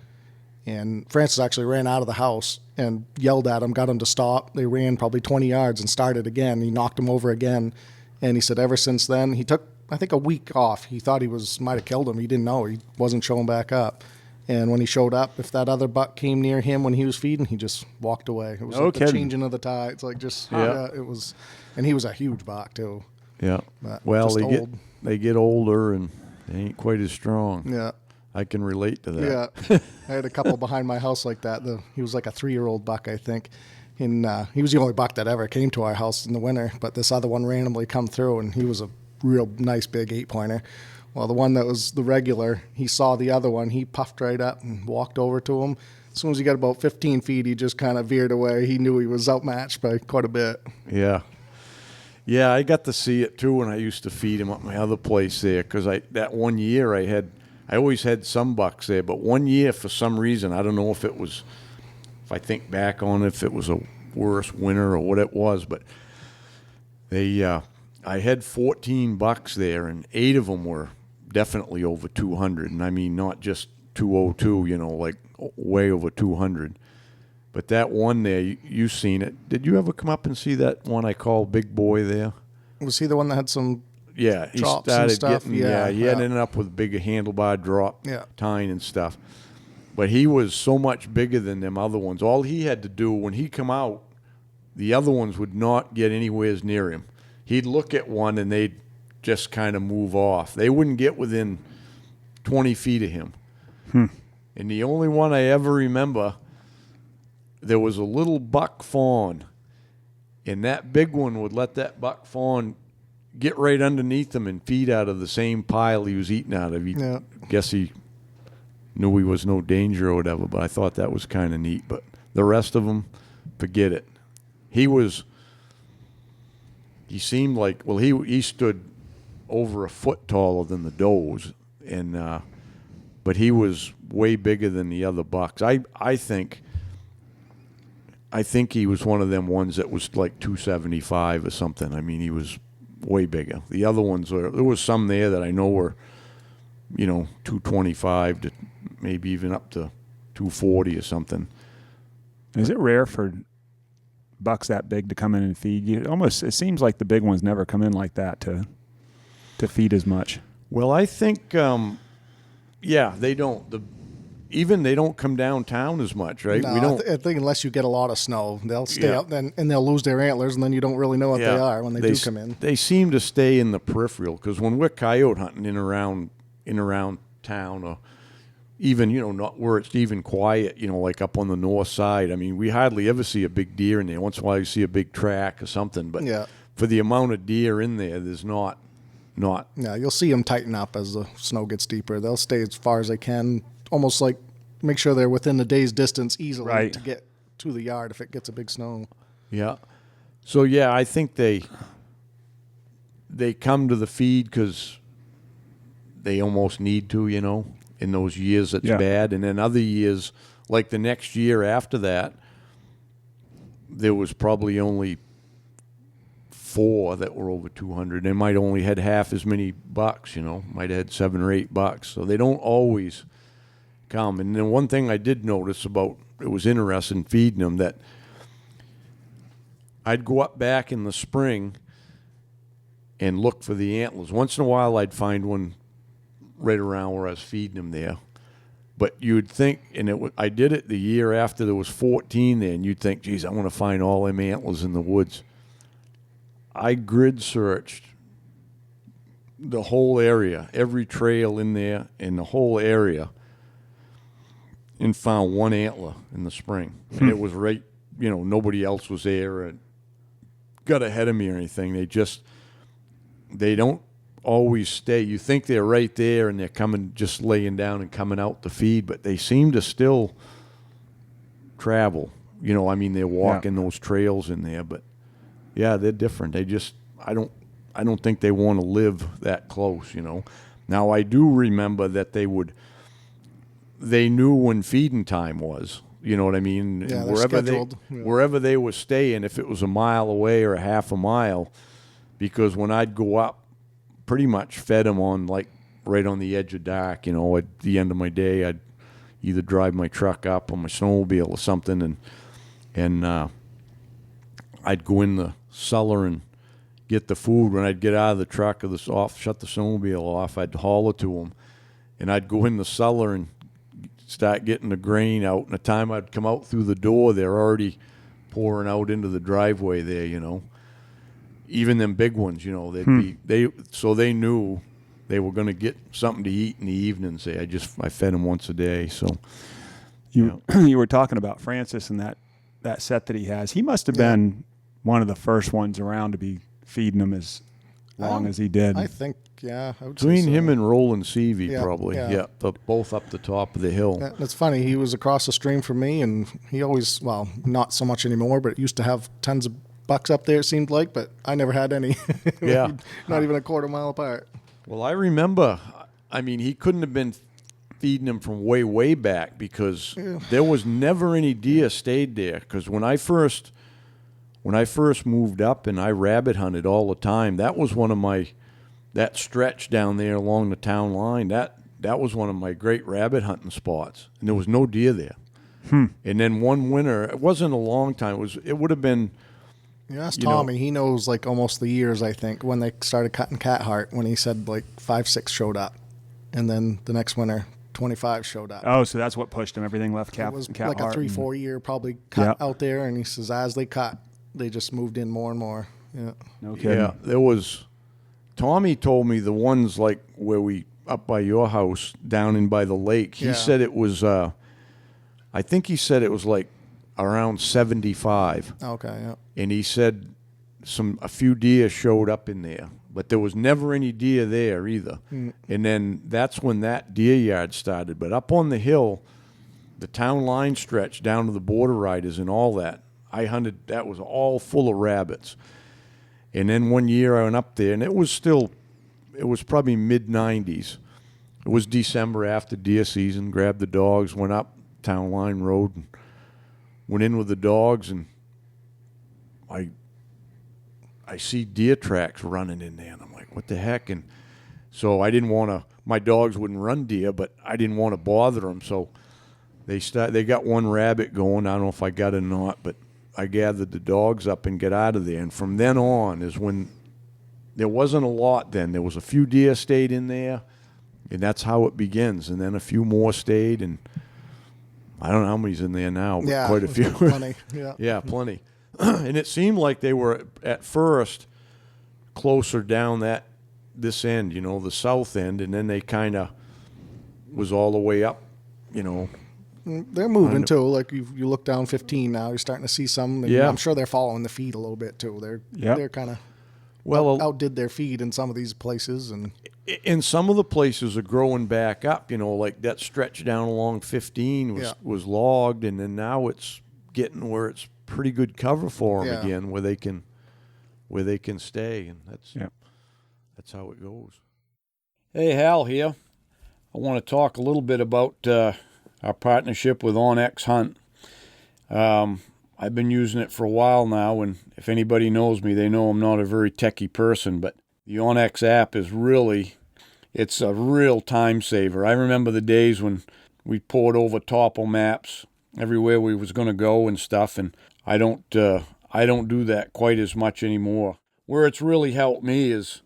Speaker 3: And Francis actually ran out of the house and yelled at him, got him to stop. They ran probably 20 yards and started again. He knocked him over again. And he said ever since then, he took, I think, a week off. He thought he might have killed him. He didn't know. He wasn't showing back up. And when he showed up, if that other buck came near him when he was feeding, he just walked away. It was the changing of the tides. Like it was, and he was a huge buck too.
Speaker 1: Yeah.
Speaker 3: But
Speaker 1: well,
Speaker 3: they
Speaker 1: get older and they ain't quite as strong.
Speaker 3: Yeah.
Speaker 1: I can relate to that.
Speaker 3: Yeah. I had a couple behind my house like that. He was like a 3-year-old buck, I think. And he was the only buck that ever came to our house in the winter. But this other one randomly come through, and he was a real nice big 8-pointer. Well, the one that was the regular, he saw the other one. He puffed right up and walked over to him. As soon as he got about 15 feet, he just kind of veered away. He knew he was outmatched by quite a bit.
Speaker 1: Yeah. Yeah, I got to see it, too, when I used to feed him at my other place there. Because that 1 year I always had some bucks there, but 1 year for some reason, I don't know if I think back on it, if it was a worse winter or what it was, but I had 14 bucks there, and 8 of them were definitely over 200, and I mean not just 202, like way over 200. But that one there, you seen it. Did you ever come up and see that one I call Big Boy there?
Speaker 3: Was he the one that had some...
Speaker 1: Yeah, he
Speaker 3: drops
Speaker 1: started
Speaker 3: and stuff.
Speaker 1: getting. Yeah, he had ended up with big handlebar drop tine and stuff. But he was so much bigger than them other ones. All he had to do when he come out, the other ones would not get anywhere near him. He'd look at one and they'd just kind of move off. They wouldn't get within 20 feet of him. And the only one I ever remember, there was a little buck fawn, and that big one would let that buck fawn get right underneath him and feed out of the same pile he was eating out of. Guess he knew he was no danger or whatever, but I thought that was kind of neat. But the rest of them, forget it. He seemed like, well, he stood over a foot taller than the does, and but he was way bigger than the other bucks. I think he was one of them ones that was like 275 or something. I mean, he was way bigger. The other ones there was some there that I know were, 225 to maybe even up to 240 or something.
Speaker 2: Is it rare for bucks that big to come in and feed? It seems like the big ones never come in like that to feed as much.
Speaker 1: Well, I think, they don't. They don't come downtown as much, right?
Speaker 3: No,
Speaker 1: we don't.
Speaker 3: I think unless you get a lot of snow, they'll stay out and they'll lose their antlers, and then you don't really know what they are when they do come in.
Speaker 1: They seem to stay in the peripheral, because when we're coyote hunting in around town, or even not where it's even quiet, like up on the north side. I mean, we hardly ever see a big deer in there. Once in a while, you see a big track or something, but for the amount of deer in there, there's not.
Speaker 3: Yeah, you'll see them tighten up as the snow gets deeper. They'll stay as far as they can, almost like make sure they're within the day's distance easily to get to the yard if it gets a big snow. Yeah.
Speaker 1: So, I think they come to the feed because they almost need to, in those years it's bad. And then other years, like the next year after that, there was probably only 4 that were over 200. They might only had half as many bucks, might have had 7 or 8 bucks. So they don't always come. And then one thing I did notice it was interesting feeding them, that I'd go up back in the spring and look for the antlers. Once in a while I'd find one right around where I was feeding them there. But you'd think, and I did it the year after there was 14 there, and you'd think, geez, I want to find all them antlers in the woods. I grid searched the whole area, every trail in there in the whole area, and found one antler in the spring. And it was right, nobody else was there and got ahead of me or anything. They don't always stay. You think they're right there and they're coming, just laying down and coming out to feed, but they seem to still travel. They're walking those trails in there, but yeah, they're different. I don't think they want to live that close, Now I do remember that they knew when feeding time was. You know what I mean?
Speaker 3: Yeah,
Speaker 1: wherever they were staying, if it was a mile away or a half a mile, because when I'd go up, pretty much fed them on right on the edge of dark. At the end of my day, I'd either drive my truck up on my snowmobile or something, and I'd go in the cellar and get the food. When I'd get out of the truck or shut the snowmobile off, I'd holler to them, and I'd go in the cellar and start getting the grain out. And the time I'd come out through the door, they're already pouring out into the driveway there. Even them big ones, so they knew they were going to get something to eat in the evenings. I fed them once a day. So
Speaker 2: you were talking about Francis and that set that he has. He must have been one of the first ones around to be feeding them as long as he did.
Speaker 3: I think, I would
Speaker 1: between
Speaker 3: say so.
Speaker 1: him and Roland Seavey, probably.
Speaker 3: Yeah.
Speaker 1: Both up the top of the hill.
Speaker 3: Yeah, it's funny. He was across the stream from me, and he always, not so much anymore, but used to have tons of bucks up there, it seemed like, but I never had any.
Speaker 1: Yeah.
Speaker 3: Not even a quarter mile apart.
Speaker 1: Well, I remember, he couldn't have been feeding them from way, way back, because there was never any deer stayed there. Because when I first moved up and I rabbit hunted all the time, that was one of that stretch down there along the town line, that was one of my great rabbit hunting spots. And there was no deer there. And then one winter, it wasn't a long time, it would have been...
Speaker 3: Yeah, ask Tommy. He knows almost the years, I think, when they started cutting cat heart, when he said 5, 6 showed up. And then the next winter, 25 showed up.
Speaker 2: Oh, so that's what pushed him. Everything left cat
Speaker 3: heart. It was
Speaker 2: cat
Speaker 3: a 3-4 year probably cut out there. And he says as they cut, they just moved in more and more. Yeah.
Speaker 2: No kidding.
Speaker 1: Yeah, there was... Tommy told me the ones where we, up by your house, down in by the lake, he said it was, I think he said it was around 75.
Speaker 3: Okay, yeah.
Speaker 1: And he said a few deer showed up in there, but there was never any deer there either. And then that's when that deer yard started. But up on the hill, the town line stretch down to the border riders and all that, I hunted, that was all full of rabbits. And then one year I went up there, and it was probably mid-90s. It was December after deer season, grabbed the dogs, went up Town Line Road, and went in with the dogs, and I see deer tracks running in there, and I'm like, what the heck? And so I didn't want to, my dogs wouldn't run deer, but I didn't want to bother them, so they got one rabbit going. I don't know if I got it or not, but I gathered the dogs up and got out of there. And from then on is when there wasn't a lot then. There was a few deer stayed in there, and that's how it begins. And then a few more stayed, and I don't know how many's in there now, but quite a few.
Speaker 3: Plenty,
Speaker 1: yeah, plenty. And it seemed like they were at first closer down this end, the south end, and then they kind of was all the way up,
Speaker 3: They're moving too. Like you look down 15 now, you're starting to see some. And I'm sure they're following the feed a little bit too. They're kind of outdid their feed in some of these places, and
Speaker 1: in some of the places are growing back up. Like that stretch down along 15 was logged, and then now it's getting where it's pretty good cover for them again, where they can stay, and that's how it goes. Hey, Hal here. I want to talk a little bit about our partnership with OnX Hunt.
Speaker 4: I've been using it for a while now, and if anybody knows me, they know I'm not a very techie person, but the onX app is really, it's a real time saver. I remember the days when we poured over topo maps everywhere we was going to go and stuff, and I don't do that quite as much anymore. Where it's really helped me is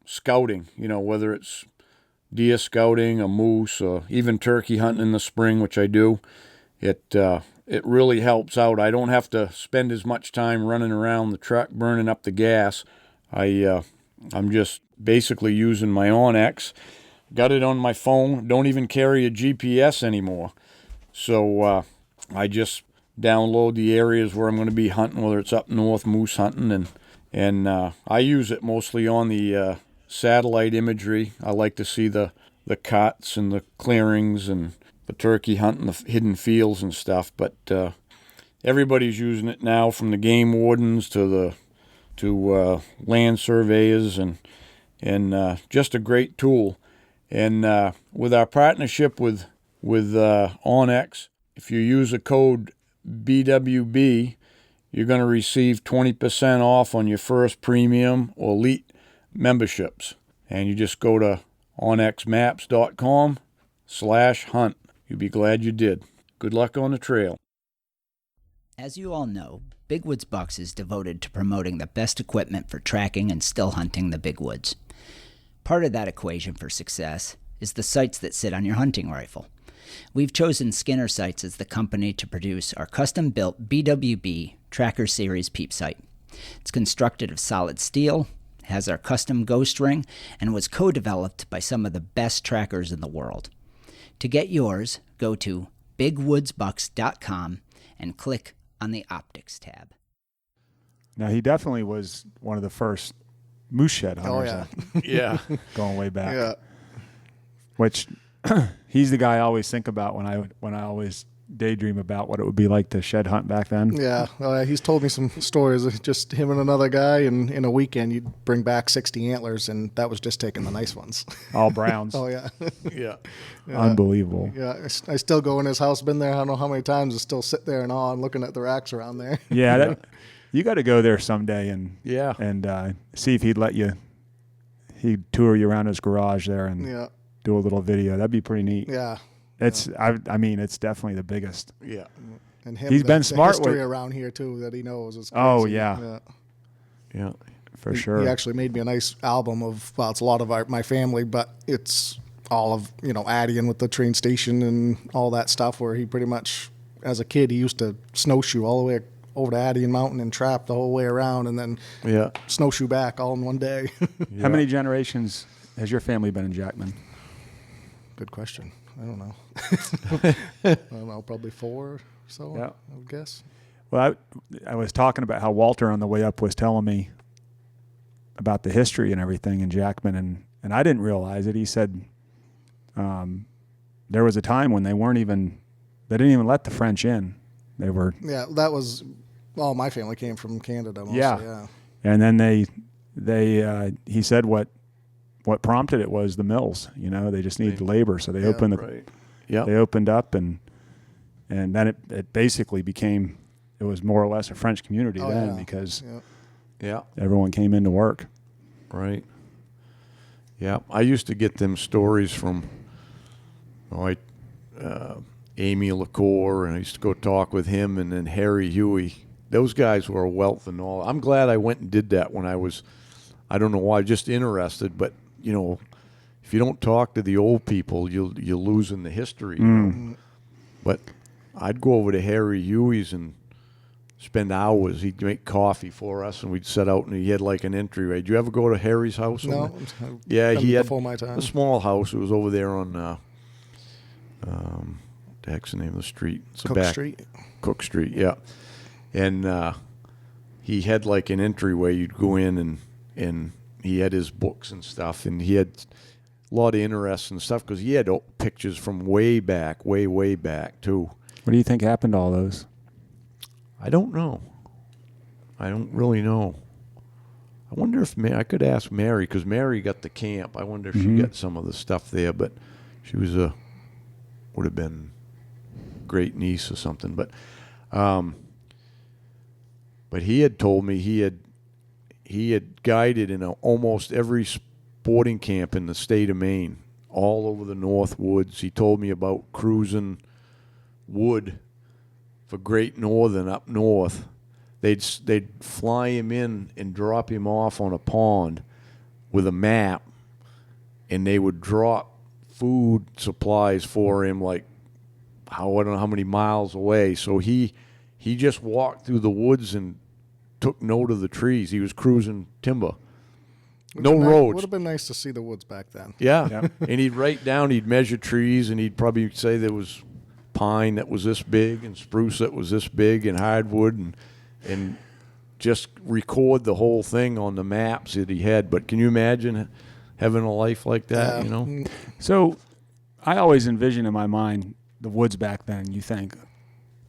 Speaker 4: scouting, whether it's deer scouting, a moose, or even turkey hunting in the spring, which I do. It really helps out. I don't have to spend as much time running around the truck burning up the gas. I'm just basically using my onX. Got it on my phone. Don't even carry a GPS anymore. So I just download the areas where I'm going to be hunting, whether it's up north moose hunting, and I use it mostly on the satellite imagery. I like to see the cuts and the clearings and the turkey hunting, the hidden fields and stuff. But everybody's using it now, from the game wardens to land surveyors, and just a great tool. And with our partnership with onX, if you use a code BWB, you're going to receive 20% off on your first premium or elite memberships. And you just go to onxmaps.com/hunt. You'll be glad you did. Good luck on the trail.
Speaker 5: As you all know, Big Woods Bucks is devoted to promoting the best equipment for tracking and still hunting the big woods. Part of that equation for success is the sights that sit on your hunting rifle. We've chosen Skinner Sights as the company to produce our custom-built BWB Tracker Series peep sight. It's constructed of solid steel, has our custom ghost ring, and was co-developed by some of the best trackers in the world. To get yours, go to bigwoodsbucks.com and click on the Optics tab.
Speaker 2: Now, he definitely was one of the first moose shed hunters.
Speaker 3: Oh,
Speaker 4: Yeah.
Speaker 2: Going way back.
Speaker 3: Yeah.
Speaker 2: Which he's the guy I always think about when I always daydream about what it would be like to shed hunt back then.
Speaker 3: Yeah. He's told me some stories of just him and another guy, and in a weekend you'd bring back 60 antlers, and that was just taking the nice ones.
Speaker 2: All browns.
Speaker 3: Oh, yeah.
Speaker 4: Yeah.
Speaker 2: Unbelievable.
Speaker 3: Yeah, I still go in his house, been there I don't know how many times, and still sit there in awe and looking at the racks around there.
Speaker 2: Yeah, you got to go there someday and see if he'd tour you around his garage there and do a little video. That'd be pretty neat.
Speaker 3: Yeah.
Speaker 2: It's it's definitely the biggest.
Speaker 4: Yeah.
Speaker 3: And him,
Speaker 2: he's been smart
Speaker 3: history
Speaker 2: with
Speaker 3: around here too that he knows is crazy.
Speaker 2: Oh yeah. For sure.
Speaker 3: He actually made me a nice album of, well, it's a lot of my family, but it's all of, Addie with the train station and all that stuff, where he pretty much, as a kid, he used to snowshoe all the way over to Addie Mountain and trap the whole way around, and then snowshoe back all in one day.
Speaker 2: How many generations has your family been in Jackman?
Speaker 3: Good question. I don't know. I don't know, probably 4 or so, I would guess.
Speaker 2: Well, I was talking about how Walter on the way up was telling me about the history and everything in Jackman, and I didn't realize it. He said there was a time when they didn't even let the French in. They were... Yeah,
Speaker 3: that was... All my family came from Canada mostly, yeah.
Speaker 2: And then he said what prompted it was the mills. They just needed labor, so they opened they opened up, and then it basically became, it was more or less a French community because everyone came in to work.
Speaker 1: Right. Yeah, I used to get them stories from Amy LaCour, and I used to go talk with him, and then Harry Huey. Those guys were a wealth of knowledge. I'm glad I went and did that when I was, I don't know why, just interested, but if you don't talk to the old people, you're losing the history. But I'd go over to Harry Huey's and spend hours. He'd make coffee for us, and we'd set out, and he had like an entryway. Did you ever go to Harry's house?
Speaker 3: No.
Speaker 1: Yeah, he had
Speaker 3: before my time.
Speaker 1: A small house. It was over there on the heck's the name of the street? It's
Speaker 3: Cook Street.
Speaker 1: Cook Street, yeah. And he had like an entryway. You'd go in, and he had his books and stuff, and he had a lot of interesting stuff because he had pictures from way back, way back too.
Speaker 2: What do you think happened to all those?
Speaker 1: I don't know. I don't really know. I wonder if I could ask Mary, because Mary got the camp. I wonder if she got some of the stuff there, but she was would have been great niece or something. But But he had told me he had guided in almost every sporting camp in the state of Maine, all over the North Woods. He told me about cruising wood for Great Northern up north. They'd fly him in and drop him off on a pond with a map, and they would drop food supplies for him, like, I don't know how many miles away. So he just walked through the woods and took note of the trees. He was cruising timber. No roads.
Speaker 3: Would have been nice to see the woods back then.
Speaker 1: Yeah. And he'd write down, he'd measure trees, and he'd probably say there was pine that was this big and spruce that was this big and hardwood, and just record the whole thing on the maps that he had. But can you imagine having a life like that, you know?
Speaker 2: So I always envision in my mind the woods back then. You think,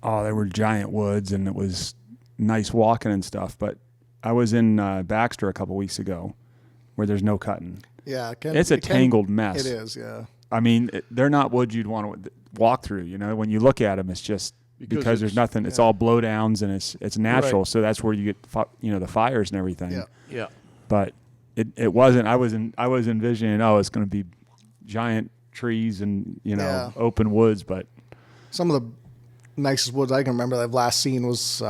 Speaker 2: oh, there were giant woods and it was nice walking and stuff. But I was in Baxter a couple weeks ago where there's no cutting.
Speaker 3: Yeah.
Speaker 2: It's a tangled mess.
Speaker 3: It is, yeah.
Speaker 2: I mean, they're not woods you'd want to walk through. You know, when you look at them, it's just because there's nothing. It's all blowdowns and it's natural. Right. So that's where you get the fires and everything.
Speaker 3: Yeah.
Speaker 1: Yeah.
Speaker 2: But it wasn't. I was envisioning, it's going to be giant trees and open woods. But
Speaker 3: some of the nicest woods I can remember that I've last seen was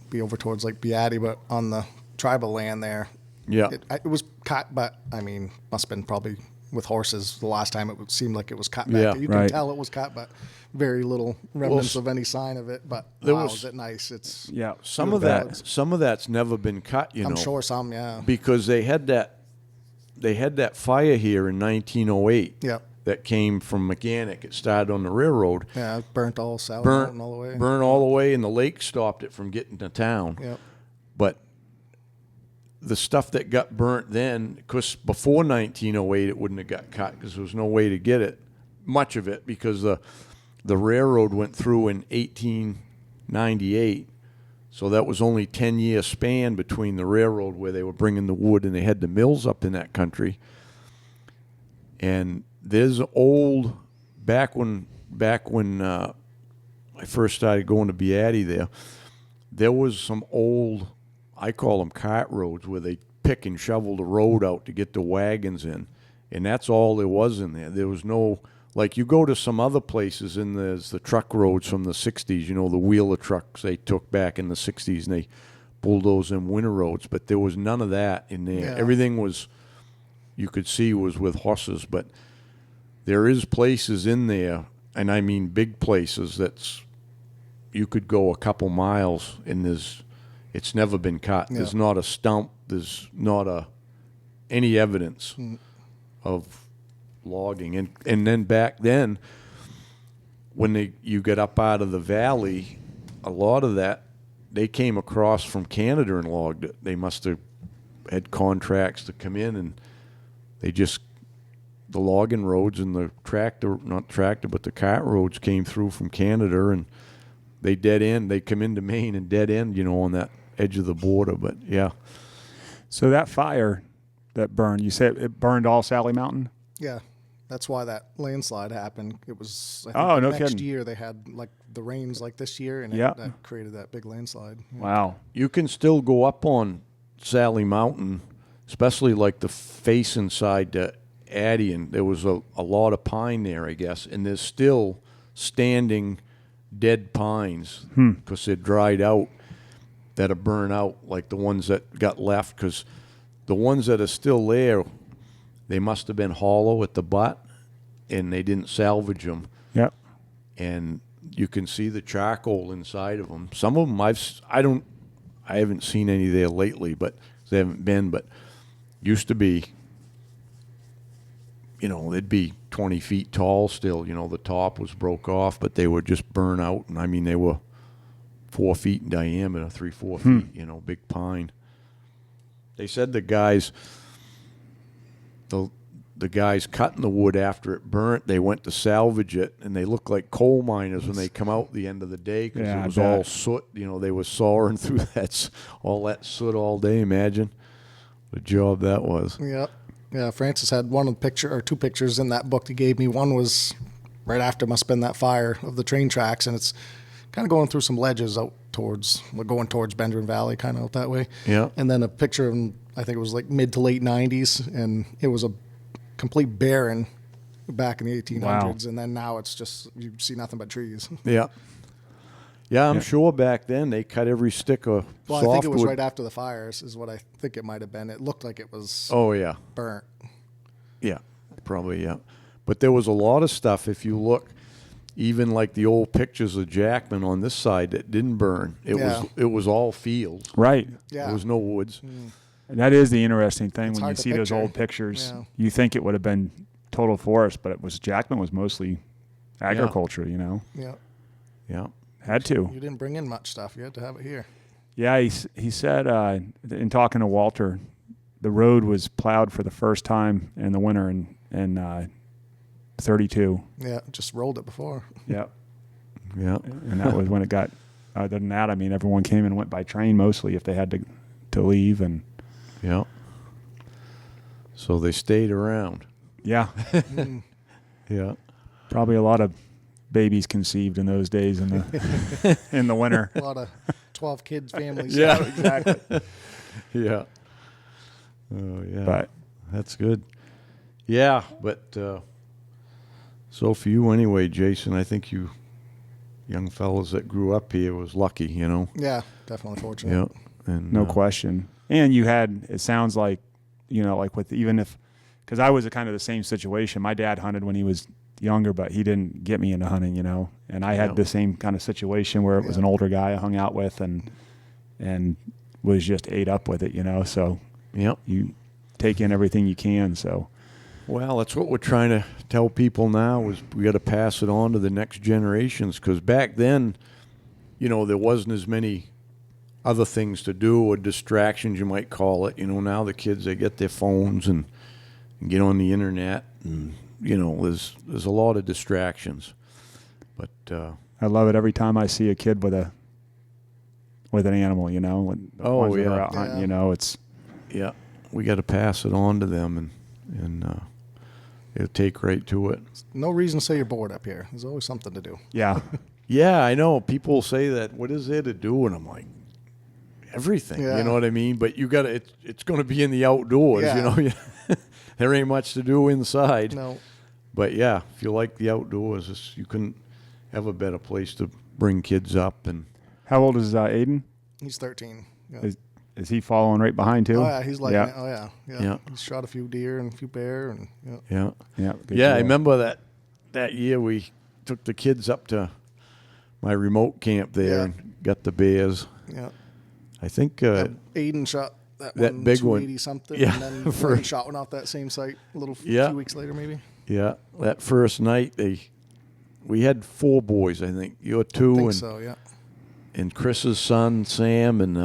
Speaker 3: be over towards like Beatty, but on the tribal land there.
Speaker 1: Yeah.
Speaker 3: It was cut, but I mean, must have been probably with horses the last time it seemed like it was cut back. You can tell it was cut, but very little remnants of any sign of it. But is it nice? It's
Speaker 1: some of that's never been cut.
Speaker 3: I'm sure some, yeah,
Speaker 1: because they had that fire here in 1908.
Speaker 3: Yeah.
Speaker 1: That came from Mechanic. It started on the railroad.
Speaker 3: Yeah, it burnt all Sally Mountain all the way.
Speaker 1: Burned all the way, and the lake stopped it from getting to town.
Speaker 3: Yeah.
Speaker 1: But the stuff that got burnt then, because before 1908 it wouldn't have got cut because there was no way to get it, much of it, because the railroad went through in 1898. So that was only 10-year span between the railroad where they were bringing the wood and they had the mills up in that country. And there's old, back when I first started going to Beatty there was some old, I call them cart roads, where they pick and shovel the road out to get the wagons in. And that's all there was in there. There was no, like you go to some other places and there's the truck roads from the 60s, the wheeler trucks they took back in the 60s and they bulldozed them winter roads. But there was none of that in there. Yeah. Everything was, you could see, was with horses. But there is places in there, and I mean big places, that's, you could go a couple miles and it's never been cut. Yeah. There's not a stump. There's not any evidence of logging. And then back then, when you get up out of the valley, a lot of that, they came across from Canada and logged it. They must have had contracts to come in, and they just, the logging roads and the not tractor, but the cart roads came through from Canada, and they dead end. They come into Maine and dead end, on that edge of the border. But yeah.
Speaker 2: So that fire that burned, you said it burned all Sally Mountain?
Speaker 3: Yeah. That's why that landslide happened. It was, I think
Speaker 2: no
Speaker 3: next
Speaker 2: kidding.
Speaker 3: year they had like the rains like this year, and that created that big landslide. Yeah.
Speaker 2: Wow.
Speaker 1: You can still go up on Sally Mountain, especially like the face inside to Addy, and there was a lot of pine there, I guess, and there's still standing dead pines because they're dried out, that are burned out, like the ones that got left, because the ones that are still there, they must have been hollow at the butt, and they didn't salvage them.
Speaker 2: Yep.
Speaker 1: And you can see the charcoal inside of them. Some of them I haven't seen any there lately, but they haven't been. But used to be, they'd be 20 feet tall still. The top was broke off, but they were just burnt out. And I mean, they were 4 feet in diameter, 3-4 feet. Big pine. They said the guys cutting the wood after it burnt, they went to salvage it, and they looked like coal miners when they come out the end of the day, because it was all soot. They were sawing through all that soot all day. Imagine the job that was.
Speaker 3: Yeah. Yeah, Francis had two pictures in that book he gave me. One was right after, must have been that fire of the train tracks, and it's kind of going through some ledges out towards, we're going towards Benjamin Valley, kind of out that way.
Speaker 1: Yeah.
Speaker 3: And then a picture of him, I think it was like mid to late 90s, and it was a complete barren back in the 1800s.
Speaker 2: Wow.
Speaker 3: And then now it's just, you see nothing but trees.
Speaker 1: Yeah. Yeah, I'm sure back then they cut every stick of
Speaker 3: Well,
Speaker 1: softwood.
Speaker 3: I think it was right after the fires is what I think it might have been. It looked like it was
Speaker 1: Oh, yeah.
Speaker 3: burnt.
Speaker 1: Yeah, probably, yeah. But there was a lot of stuff, if you look, even like the old pictures of Jackman on this side that didn't burn. It was all fields.
Speaker 2: Right.
Speaker 3: Yeah.
Speaker 1: There was no woods.
Speaker 2: And that is the interesting thing
Speaker 3: It's
Speaker 2: when you
Speaker 3: hard to
Speaker 2: see those
Speaker 3: picture.
Speaker 2: old pictures.
Speaker 3: Yeah.
Speaker 2: You think it would have been total forest, but it was Jackman was mostly agriculture. You know,
Speaker 3: Yeah.
Speaker 1: Yeah.
Speaker 2: had to.
Speaker 3: You didn't bring in much stuff. You had to have it here.
Speaker 2: Yeah, he said in talking to Walter, the road was plowed for the first time in the winter in 32.
Speaker 3: Yeah, just rolled it before.
Speaker 2: Yeah,
Speaker 1: Yeah.
Speaker 2: and that was when it got. Other than that, I mean, everyone came and went by train mostly if they had to leave, and
Speaker 1: Yeah. So they stayed around.
Speaker 2: yeah,
Speaker 1: Yeah.
Speaker 2: probably a lot of babies conceived in those days in the in the winter.
Speaker 3: A lot of 12 kids, families.
Speaker 1: Yeah.
Speaker 2: Exactly.
Speaker 1: Yeah. Oh, yeah.
Speaker 2: But
Speaker 1: That's good. Yeah, but so for you anyway, Jason, I think you young fellas that grew up here was lucky, you know.
Speaker 3: Yeah, definitely fortunate.
Speaker 1: Yeah. And
Speaker 2: no question. And you had, it sounds like, you know, like with even if, because I was kind of the same situation. My dad hunted when he was younger, but he didn't get me into hunting, you know. And I had
Speaker 1: Yeah.
Speaker 2: the same kind of situation where it was an older guy I hung out with and was just ate up with it, you know. So
Speaker 1: Yep.
Speaker 2: you take in everything you can. So
Speaker 1: Well, that's what we're trying to tell people now is we got to pass it on to the next generations because back then, you know, there wasn't as many other things to do or distractions you might call it. You know, now the kids, they get their phones and get on the internet and, you know, there's a lot of distractions. But
Speaker 2: I love it every time I see a kid with an animal, you know. When the
Speaker 1: Oh,
Speaker 2: ones that
Speaker 1: yeah.
Speaker 2: are out hunting,
Speaker 3: Yeah.
Speaker 2: you know, it's
Speaker 1: yeah, we got to pass it on to them and it'll take right to it.
Speaker 3: No reason to say you're bored up here. There's always something to do.
Speaker 2: yeah.
Speaker 1: Yeah, I know. People say that. What is there to do? And I'm like, everything.
Speaker 3: Yeah.
Speaker 1: You know what I mean? But you got to. It's going to be in the outdoors.
Speaker 3: Yeah.
Speaker 1: You know, there ain't much to do inside.
Speaker 3: No.
Speaker 1: But yeah, if you like the outdoors, you couldn't have a better place to bring kids up. And
Speaker 2: How old is Aiden?
Speaker 3: He's 13. Yeah.
Speaker 2: Is he following right behind too?
Speaker 3: Oh, yeah, he's like,
Speaker 2: yeah.
Speaker 3: oh, yeah.
Speaker 1: Yeah.
Speaker 3: He's shot a few deer and a few bear. And yeah.
Speaker 1: yeah,
Speaker 2: Yeah, good
Speaker 1: yeah. I
Speaker 2: deal.
Speaker 1: remember that year we took the kids up to my remote camp there
Speaker 3: Yeah.
Speaker 1: and got the bears.
Speaker 3: Yeah.
Speaker 1: I think
Speaker 3: Aiden shot that one,
Speaker 1: big one.
Speaker 3: 280 something.
Speaker 1: Yeah,
Speaker 3: And then
Speaker 1: for-
Speaker 3: Ryan shot one off that same site a little
Speaker 1: Yeah.
Speaker 3: few weeks later, maybe.
Speaker 1: yeah, that first night we had 4 boys. I think you were 2
Speaker 3: I think
Speaker 1: and
Speaker 3: so, yeah.
Speaker 1: and Chris's son Sam and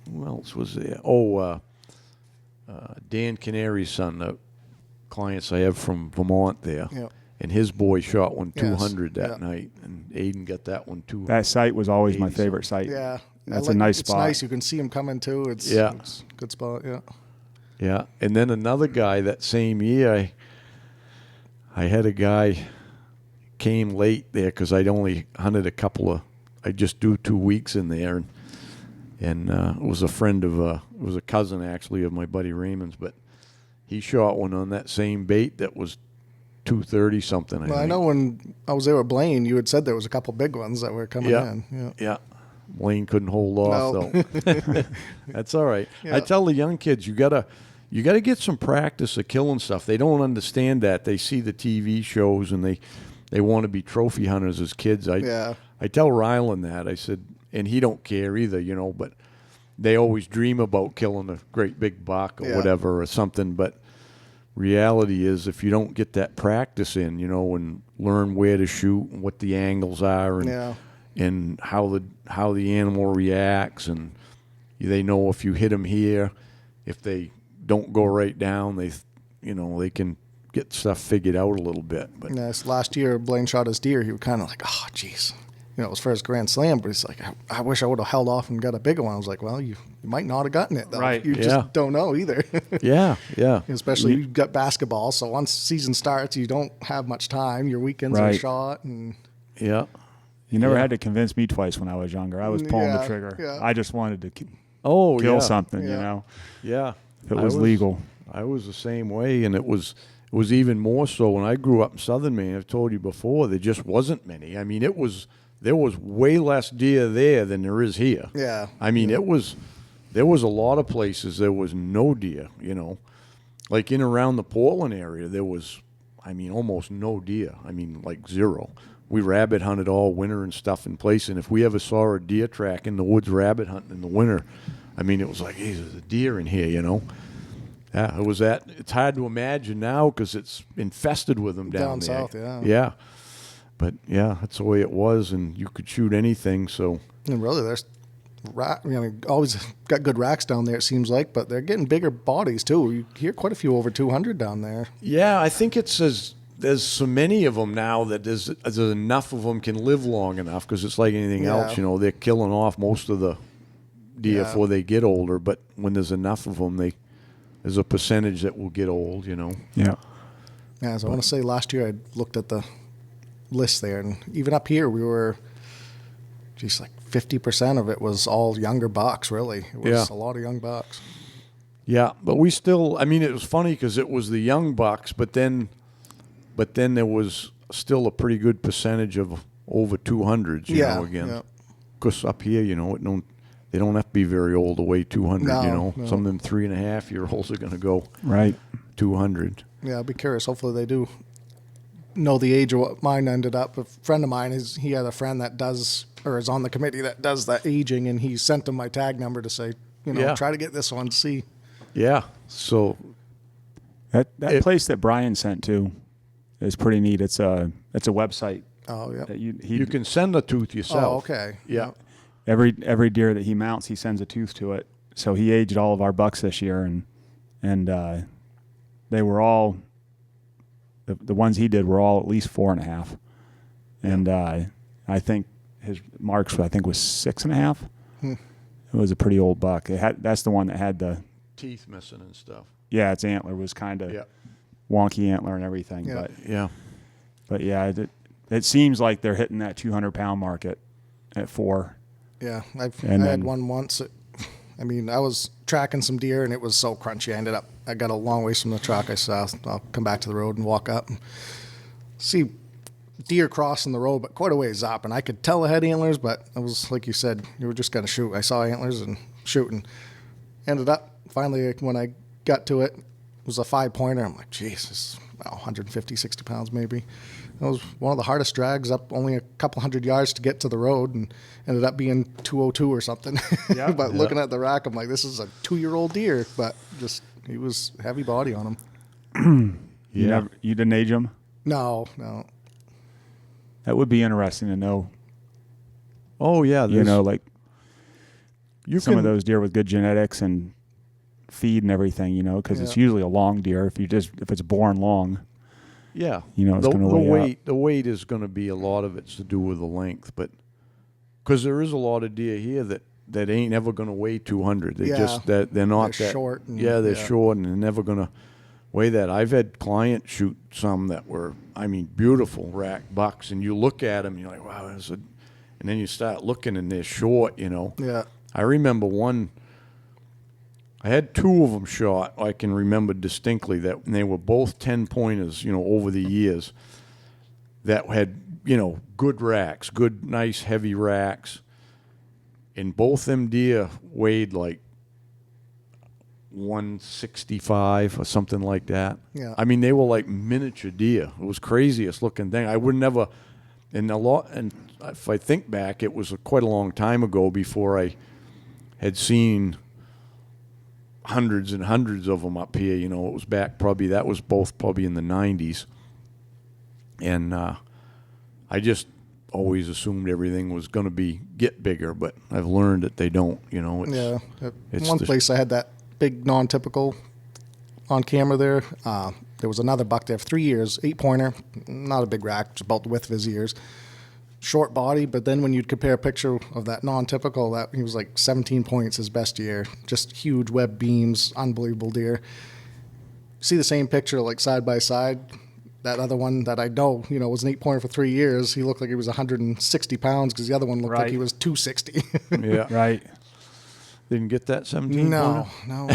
Speaker 1: who else was there? Dan Canary's son, the clients I have from Vermont there.
Speaker 3: Yeah.
Speaker 1: And his boy shot one
Speaker 3: Yes,
Speaker 1: 200 that
Speaker 3: yeah.
Speaker 1: night, and Aiden got that one too.
Speaker 2: That site was always my
Speaker 1: 80
Speaker 2: favorite site.
Speaker 3: Yeah.
Speaker 2: That's
Speaker 3: I
Speaker 2: a nice
Speaker 3: it's
Speaker 2: spot.
Speaker 3: nice. You can see him coming too. It's
Speaker 1: Yeah.
Speaker 3: it's a good spot, yeah.
Speaker 1: Yeah, and then another guy that same year, I had a guy came late there because I'd only hunted I just do 2 weeks in there, and it was a friend of it was a cousin actually of my buddy Raymond's, but he shot one on that same bait that was 230 something.
Speaker 3: Well, I know when I was there with Blaine, you had said there was a couple big ones that were coming
Speaker 1: Yeah.
Speaker 3: in. Yeah.
Speaker 1: Yeah. Blaine couldn't hold off
Speaker 3: No.
Speaker 1: though. That's all right.
Speaker 3: Yeah.
Speaker 1: I tell the young kids you gotta get some practice of killing stuff. They don't understand that. They see the TV shows and they want to be trophy hunters as kids.
Speaker 3: Yeah.
Speaker 1: I tell Rylan that. I said, and he don't care either, you know, but they always dream about killing a great big buck or
Speaker 3: Yeah.
Speaker 1: whatever or something. But reality is if you don't get that practice in, you know, and learn where to shoot and what the angles are and
Speaker 3: Yeah.
Speaker 1: and how the animal reacts, and they know if you hit them here, if they don't go right down, they can get stuff figured out a little bit. But
Speaker 3: Yes, last year Blaine shot his deer. He was kind of like, oh, geez. You know, it was for his Grand Slam, but he's like, I wish I would have held off and got a bigger one. I was like, well, you might not have gotten it, though.
Speaker 2: Right.
Speaker 3: You
Speaker 1: Yeah.
Speaker 3: just don't know either.
Speaker 1: yeah,
Speaker 3: Especially you've got basketball, so once season starts, you don't have much time. Your weekends are
Speaker 2: Right.
Speaker 3: shot, and
Speaker 1: Yeah.
Speaker 2: You never had to convince me twice when I was younger. I was pulling the trigger.
Speaker 3: Yeah.
Speaker 2: I just wanted to
Speaker 1: Oh,
Speaker 2: kill
Speaker 1: yeah.
Speaker 2: something,
Speaker 3: Yeah.
Speaker 1: Yeah.
Speaker 2: if it was legal.
Speaker 1: I was the same way, and it was even more so when I grew up in southern Maine. I've told you before, there just wasn't many. I mean, there was way less deer there than there is here.
Speaker 3: Yeah.
Speaker 1: I mean, there was a lot of places there was no deer, you know. Like in around the Portland area, there was, I mean, almost no deer. I mean, like zero. We rabbit hunted all winter and stuff in place, and if we ever saw a deer track in the woods rabbit hunting in the winter, I mean, it was like, hey, there's a deer in here, you know. Yeah, it was that. It's hard to imagine now because it's infested with them down there.
Speaker 3: south, yeah.
Speaker 1: Yeah, but yeah, that's the way it was, and you could shoot anything. So
Speaker 3: And really, there's always got good racks down there, it seems like, but they're getting bigger bodies, too. You hear quite a few over 200 down there.
Speaker 1: yeah, I think there's so many of them now that there's enough of them can live long enough because it's like anything else, you know, they're killing off most of the deer before they get older, but when there's enough of them, there's a percentage that will get old, you know.
Speaker 2: Yeah.
Speaker 3: Yeah, so I want to say last year I looked at the list there, and even up here we were, like 50% of it was all younger bucks, really. It was a lot of young bucks.
Speaker 1: Yeah, but we still, I mean, it was funny because it was the young bucks, but then there was still a pretty good percentage of over 200s, you know, again.
Speaker 3: Yeah.
Speaker 1: Because up here, you know, they don't have to be very old to weigh 200,
Speaker 3: No,
Speaker 1: you know.
Speaker 3: no.
Speaker 1: Some of them 3.5-year-olds are going to go
Speaker 2: Right.
Speaker 1: 200.
Speaker 3: Yeah, I'll be curious. Hopefully they do know the age of what mine ended up. A friend of mine, he had a friend that does, or is on the committee that does that aging, and he sent him my tag number to say, you know, try to get this one, see.
Speaker 1: Yeah, so
Speaker 2: That place that Brian sent to is pretty neat. It's a website.
Speaker 3: Oh, yeah.
Speaker 2: That
Speaker 1: you can send a tooth yourself.
Speaker 3: Oh, okay.
Speaker 1: Yeah.
Speaker 2: Every deer that he mounts, he sends a tooth to it. So he aged all of our bucks this year, and they were all the ones he did were all at least 4.5, and I think his marks was 6.5. It was a pretty old buck. That's the one that had the
Speaker 1: Teeth missing and stuff.
Speaker 2: Yeah, its antler was kind of wonky antler and everything.
Speaker 3: Yeah.
Speaker 2: But yeah, it seems like they're hitting that 200-pound market at 4.
Speaker 3: Yeah, I had one once. I was tracking some deer, and it was so crunchy. I got a long ways from the truck. I said, I'll come back to the road and walk up and see deer crossing the road, but quite a ways up. And I could tell it had antlers, but it was, like you said, you were just going to shoot. I saw antlers and shooting. Ended up, finally, when I got to it, it was a 5-pointer. I'm like, geez, this is 150, 60 pounds maybe. It was one of the hardest drags up, only a couple hundred yards to get to the road, and ended up being 202 or something. But looking at the rack, I'm like, this is a 2-year-old deer, but just he was heavy body on him.
Speaker 2: You didn't age him?
Speaker 3: No.
Speaker 2: That would be interesting to know.
Speaker 1: Oh yeah,
Speaker 2: you know, like some of those deer with good genetics and feed and everything, you know, because it's usually a long deer. If it's born long.
Speaker 1: Yeah,
Speaker 2: you know, it's going to weigh
Speaker 1: the weight is going to be a lot of it's to do with the length, but because there is a lot of deer here that ain't ever going to weigh 200. They just they're not
Speaker 3: they're
Speaker 1: that
Speaker 3: short.
Speaker 1: They're short and they're never going to weigh that. I've had clients shoot some that were, beautiful rack bucks, and you look at them, and you're like, wow, and then you start looking, and they're short, you know.
Speaker 3: Yeah.
Speaker 1: I remember one. I had 2 of them shot. I can remember distinctly that they were both 10-pointers, you know, over the years that had, you know, good racks, good, nice, heavy racks. And both them deer weighed like 165 or something like that.
Speaker 3: Yeah.
Speaker 1: They were like miniature deer. It was craziest looking thing. I would never, and if I think back, it was quite a long time ago before I had seen hundreds and hundreds of them up here. You know, it was back that was both probably in the 90s. And I just always assumed everything was going to get bigger, but I've learned that they don't, you know.
Speaker 3: One place I had that big non-typical on camera there. There was another buck there for 3 years, 8-pointer, not a big rack, just about the width of his ears. Short body, but then when you'd compare a picture of that non-typical, that he was like 17 points his best year. Just huge web beams, unbelievable deer. See the same picture like side by side, that other one that I know, was an 8-pointer for 3 years, he looked like he was 160 pounds because the other one looked like he was 260.
Speaker 1: Yeah.
Speaker 2: Right.
Speaker 1: Didn't get that 17
Speaker 3: No. Oh,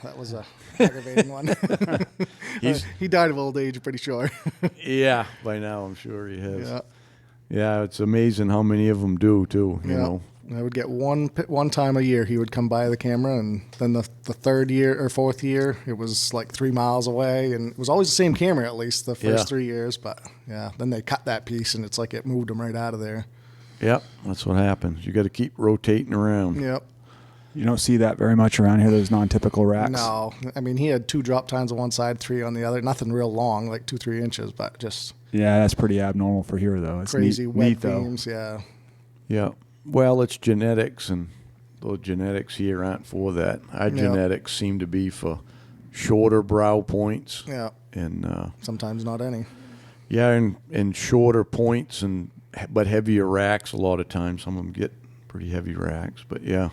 Speaker 3: that was a aggravating one. He died of old age, pretty sure.
Speaker 1: Yeah, by now I'm sure he has.
Speaker 3: Yeah.
Speaker 1: Yeah, it's amazing how many of them do too. You know.
Speaker 3: I would get one time a year. He would come by the camera, and then the third year or fourth year, it was like 3 miles away, and it was always the same camera at least the first 3 years. But then they cut that piece, and it's like it moved him right out of there.
Speaker 1: Yep, that's what happens. You got to keep rotating around.
Speaker 3: Yep.
Speaker 2: You don't see that very much around here, those non-typical racks.
Speaker 3: No, I mean, he had 2 drop tines on one side, 3 on the other. Nothing real long, like 2-3 inches, but just
Speaker 2: Yeah, that's pretty abnormal for here, though. It's
Speaker 3: crazy
Speaker 2: neat,
Speaker 3: wet
Speaker 2: though.
Speaker 3: beams. Yeah.
Speaker 1: Yeah. Well, it's genetics, and the genetics here aren't for that. Our genetics seem to be for shorter brow points.
Speaker 3: Yeah.
Speaker 1: And
Speaker 3: Sometimes not any.
Speaker 1: yeah, and shorter points, but heavier racks a lot of times. Some of them get pretty heavy racks, but yeah.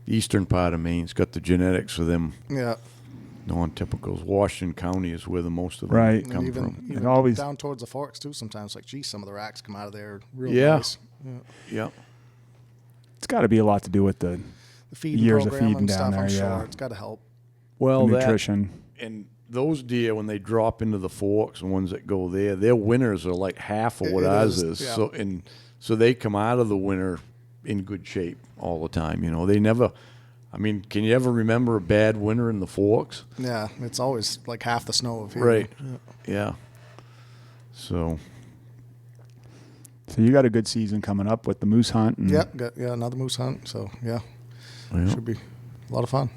Speaker 1: The eastern part of Maine's got the genetics for them
Speaker 3: Yeah.
Speaker 1: non-typicals. Washington County is where the most of them come
Speaker 3: And
Speaker 1: from.
Speaker 3: even
Speaker 2: always
Speaker 3: down towards the forks too. Sometimes, like, geez, some of the racks come out of there real
Speaker 1: Yeah.
Speaker 3: nice. Yeah.
Speaker 1: Yeah.
Speaker 2: It's got to be a lot to do with the
Speaker 3: The feeding
Speaker 2: years of
Speaker 3: program
Speaker 2: feeding
Speaker 3: and
Speaker 2: down
Speaker 3: stuff,
Speaker 2: there.
Speaker 3: I'm
Speaker 2: Yeah,
Speaker 3: sure it's got to help.
Speaker 1: Well, that
Speaker 2: nutrition.
Speaker 1: and those deer, when they drop into the forks, the ones that go there, their winters are like half of what
Speaker 3: It
Speaker 1: ours
Speaker 3: is,
Speaker 1: is.
Speaker 3: yeah.
Speaker 1: So they come out of the winter in good shape all the time. They never. I mean, can you ever remember a bad winter in the forks?
Speaker 3: Yeah, it's always like half the snow of here.
Speaker 1: Right. Yeah. So.
Speaker 2: So you got a good season coming up with the moose hunt. And
Speaker 3: Got another moose hunt. So
Speaker 1: Yeah.
Speaker 3: should be a lot of fun.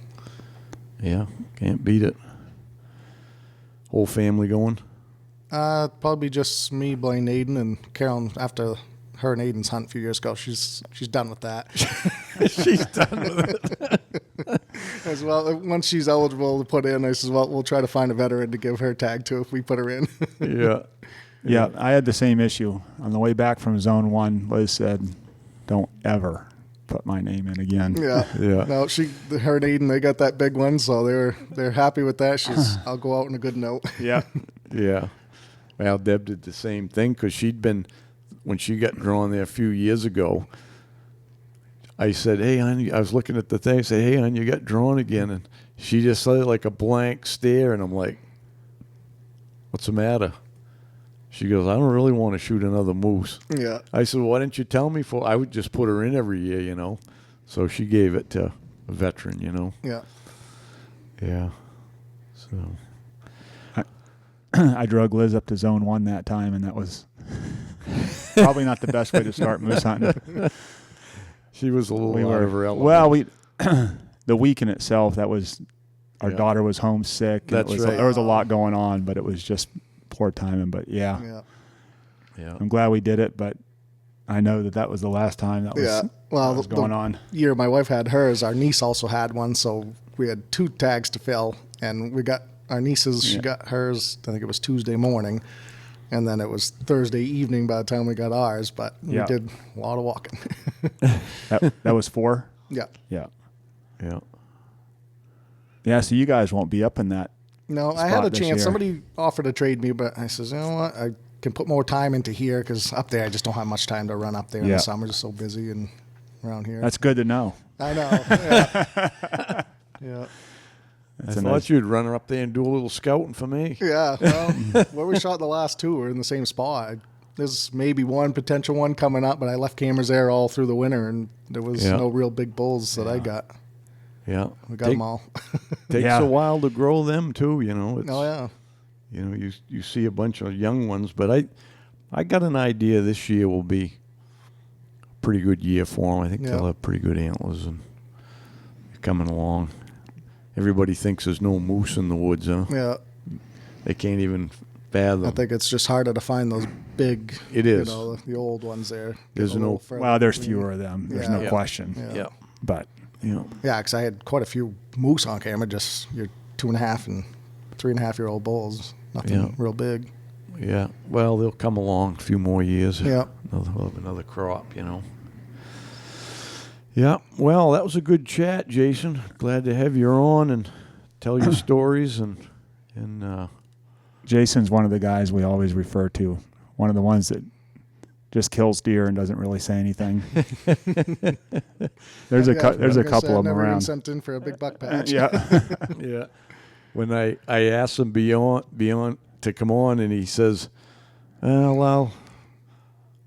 Speaker 1: Yeah. Can't beat it. Whole family going.
Speaker 3: Probably just me, Blaine, Aiden, and Carolyn. After her and Aiden's hunt a few years ago, she's done with that.
Speaker 1: She's done with it.
Speaker 3: As well, once she's eligible to put in, I says, well, we'll try to find a veteran to give her tag to if we put her in.
Speaker 1: Yeah.
Speaker 2: Yeah, I had the same issue. On the way back from Zone 1, Liz said, don't ever put my name in again.
Speaker 3: Yeah.
Speaker 1: Yeah.
Speaker 3: No, her and Aiden, they got that big one, so they're happy with that. I'll go out on a good note.
Speaker 2: Yeah.
Speaker 1: Yeah. Well, Deb did the same thing because when she got drawn there a few years ago, I said, hey, hon, I was looking at the thing. I said, hey, hon, you got drawn again. And she just said like a blank stare. And I'm like, what's the matter? She goes, I don't really want to shoot another moose.
Speaker 3: Yeah.
Speaker 1: I said, why didn't you tell me? I would just put her in every year, So she gave it to a veteran,
Speaker 3: Yeah.
Speaker 1: Yeah. So.
Speaker 2: I drug Liz up to Zone 1 that time, and that was probably not the best way to start moose hunting.
Speaker 1: She was a little out of her element.
Speaker 2: Well, the week in itself, that was our daughter was homesick. And
Speaker 1: That's right.
Speaker 2: There was a lot going on, but it was just poor timing. But yeah,
Speaker 1: Yeah.
Speaker 2: I'm glad we did it. But I know that was the last time that was going on.
Speaker 3: Year my wife had hers, our niece also had one, so we had 2 tags to fill, and we got our niece's. She got hers. I think it was Tuesday morning. And then it was Thursday evening by the time we got ours, but we did a lot of walking.
Speaker 2: That was 4?
Speaker 3: Yeah.
Speaker 2: Yeah.
Speaker 1: Yeah.
Speaker 2: Yeah, so you guys won't be up in that.
Speaker 3: No, I had a
Speaker 2: this
Speaker 3: chance.
Speaker 2: year.
Speaker 3: Somebody offered to trade me, but I says, you know what? I can put more time into here because up there I just don't have much time to run up there in the summer. Just so busy and around here.
Speaker 2: That's good to know.
Speaker 3: I know. Yeah. Yeah.
Speaker 1: I thought you'd run her up there and do a little scouting for me.
Speaker 3: Yeah. Well, where we shot the last 2 were in the same spot. There's maybe one potential one coming up, but I left cameras there all through the winter, and there was no real big bulls that I got.
Speaker 1: Yeah.
Speaker 3: We got them all.
Speaker 1: Takes a while to grow them too, It's,
Speaker 3: oh, yeah.
Speaker 1: You see a bunch of young ones, but I got an idea this year will be a pretty good year for them. I think they'll have pretty good antlers and coming along. Everybody thinks there's no moose in the woods, huh?
Speaker 3: Yeah.
Speaker 1: They can't even fathom.
Speaker 3: I think it's just harder to find those big.
Speaker 1: It is.
Speaker 3: The old ones there.
Speaker 1: There's no.
Speaker 2: Well, there's fewer of them. There's no question.
Speaker 1: Yeah.
Speaker 2: But
Speaker 3: Yeah, because I had quite a few moose on camera, just your 2.5 and 3.5-year-old bulls. Nothing real big.
Speaker 1: Yeah. Well, they'll come along a few more years.
Speaker 3: Yeah.
Speaker 1: We'll have another crop, Yeah. Well, that was a good chat, Jason. Glad to have you on and tell your stories and
Speaker 2: Jason's one of the guys we always refer to. One of the ones that just kills deer and doesn't really say anything. There's a couple of them
Speaker 3: never
Speaker 2: around.
Speaker 3: Even sent in for a big buck patch.
Speaker 2: Yeah.
Speaker 1: Yeah. When I asked him beyond to come on, and he says, well,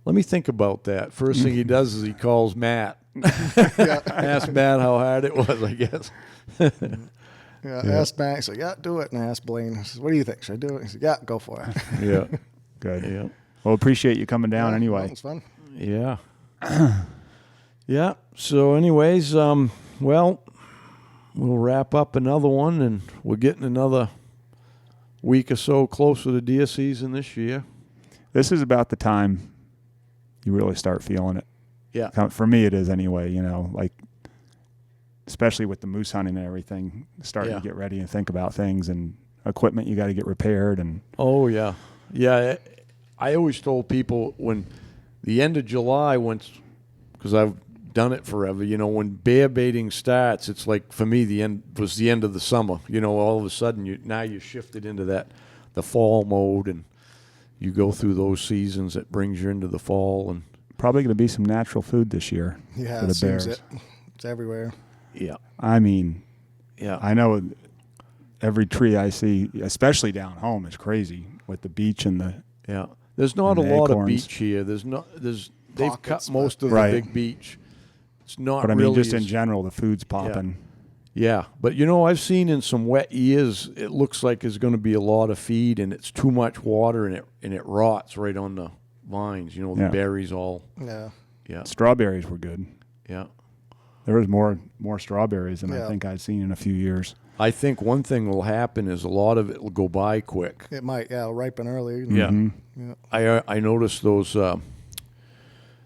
Speaker 1: let me think about that. First thing he does is he calls Matt. Ask Matt how hard it was, I guess.
Speaker 3: Asked Matt. He said, yeah, do it. And I asked Blaine. I said, what do you think? Should I do it? He said, yeah, go for it.
Speaker 1: Yeah.
Speaker 2: Good.
Speaker 1: Yeah.
Speaker 2: Well, appreciate you coming down anyway.
Speaker 3: It was fun.
Speaker 1: Yeah. Yeah. So anyways, well, we'll wrap up another one, and we're getting another week or so closer to deer season this year.
Speaker 2: This is about the time you really start feeling it.
Speaker 1: Yeah.
Speaker 2: For me, it is anyway, like especially with the moose hunting and everything, starting to get ready and think about things and equipment you got to get repaired. And
Speaker 1: Oh, yeah. Yeah. I always told people when the end of July, because I've done it forever, when bear baiting starts, it's like, for me, the end of the summer. All of a sudden, now you're shifted into the fall mode, and you go through those seasons that brings you into the fall. And
Speaker 2: probably going to be some natural food this year
Speaker 3: Yeah,
Speaker 2: for the
Speaker 3: it seems
Speaker 2: bears.
Speaker 3: it's everywhere.
Speaker 1: yeah.
Speaker 2: I mean,
Speaker 1: Yeah.
Speaker 2: I know every tree I see, especially down home, is crazy with the beach and the
Speaker 1: Yeah. There's not a
Speaker 2: and the
Speaker 1: lot of
Speaker 2: acorns.
Speaker 1: beach here. They've cut
Speaker 3: Pockets,
Speaker 1: most of
Speaker 2: Right.
Speaker 1: the big beach. It's not
Speaker 2: but I mean,
Speaker 1: really
Speaker 2: just in
Speaker 1: as-
Speaker 2: general, the food's popping.
Speaker 1: Yeah, but I've seen in some wet years, it looks like there's going to be a lot of feed, and it's too much water, and it rots right on the vines. The
Speaker 2: Yeah.
Speaker 1: berries all.
Speaker 3: Yeah.
Speaker 1: Yeah,
Speaker 2: Strawberries were good.
Speaker 1: yeah.
Speaker 2: There was more strawberries than I
Speaker 3: Yeah.
Speaker 2: think I'd seen in a few years.
Speaker 1: I think one thing will happen is a lot of it will go by quick.
Speaker 3: It might, it'll ripen early.
Speaker 1: Yeah.
Speaker 2: Mm-hmm.
Speaker 3: Yeah.
Speaker 1: I noticed those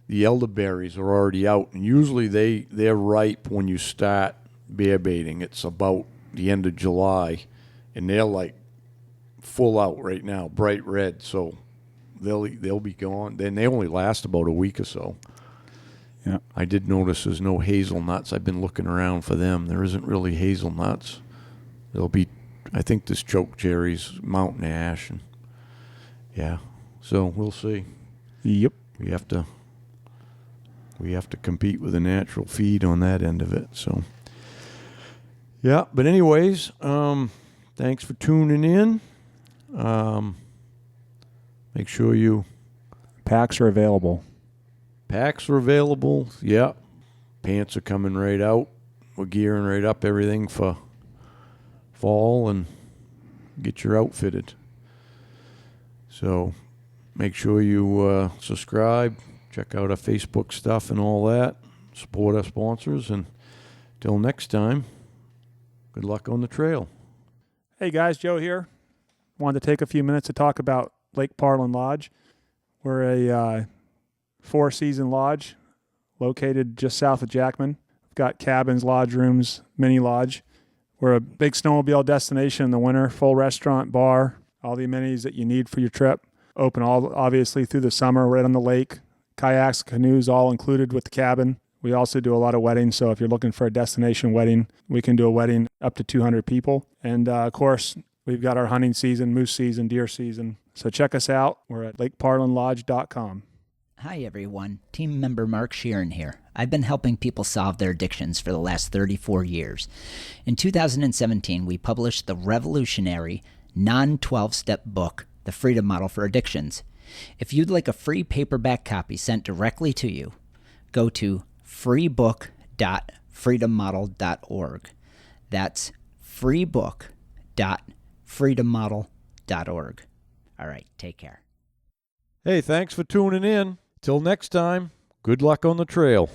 Speaker 1: the elderberries are already out, and usually they're ripe when you start bear baiting. It's about the end of July, and they're like full out right now, bright red. So they'll be gone. Then they only last about a week or so.
Speaker 2: Yeah.
Speaker 1: I did notice there's no hazelnuts. I've been looking around for them. There isn't really hazelnuts. There'll be, I think, this choke cherries, mountain ash, and yeah. So we'll see.
Speaker 2: Yep.
Speaker 1: We have to compete with the natural feed on that end of it. So yeah. But anyways, thanks for tuning in. Make sure
Speaker 2: Packs are available.
Speaker 1: packs are available. Yeah. Pants are coming right out. We're gearing right up everything for fall and get your outfitted. So make sure you subscribe, check out our Facebook stuff and all that, support our sponsors, and till next time, good luck on the trail.
Speaker 2: Hey guys, Joe here. Wanted to take a few minutes to talk about Lake Parlin Lodge. We're a 4-season lodge located just south of Jackman. We've got cabins, lodge rooms, mini lodge. We're a big snowmobile destination in the winter, full restaurant, bar, all the amenities that you need for your trip. Open obviously through the summer, right on the lake. Kayaks, canoes, all included with the cabin. We also do a lot of weddings, so if you're looking for a destination wedding, we can do a wedding up to 200 people. And of course, we've got our hunting season, moose season, deer season. So check us out. We're at lakeparlinlodge.com.
Speaker 5: Hi everyone, team member Mark Sheeran here. I've been helping people solve their addictions for the last 34 years. In 2017, we published the revolutionary non-12-step book, The Freedom Model for Addictions. If you'd like a free paperback copy sent directly to you, go to freebook.freedommodel.org. That's freebook.freedommodel.org. All right, take care.
Speaker 1: Hey, thanks for tuning in. Till next time, good luck on the trail.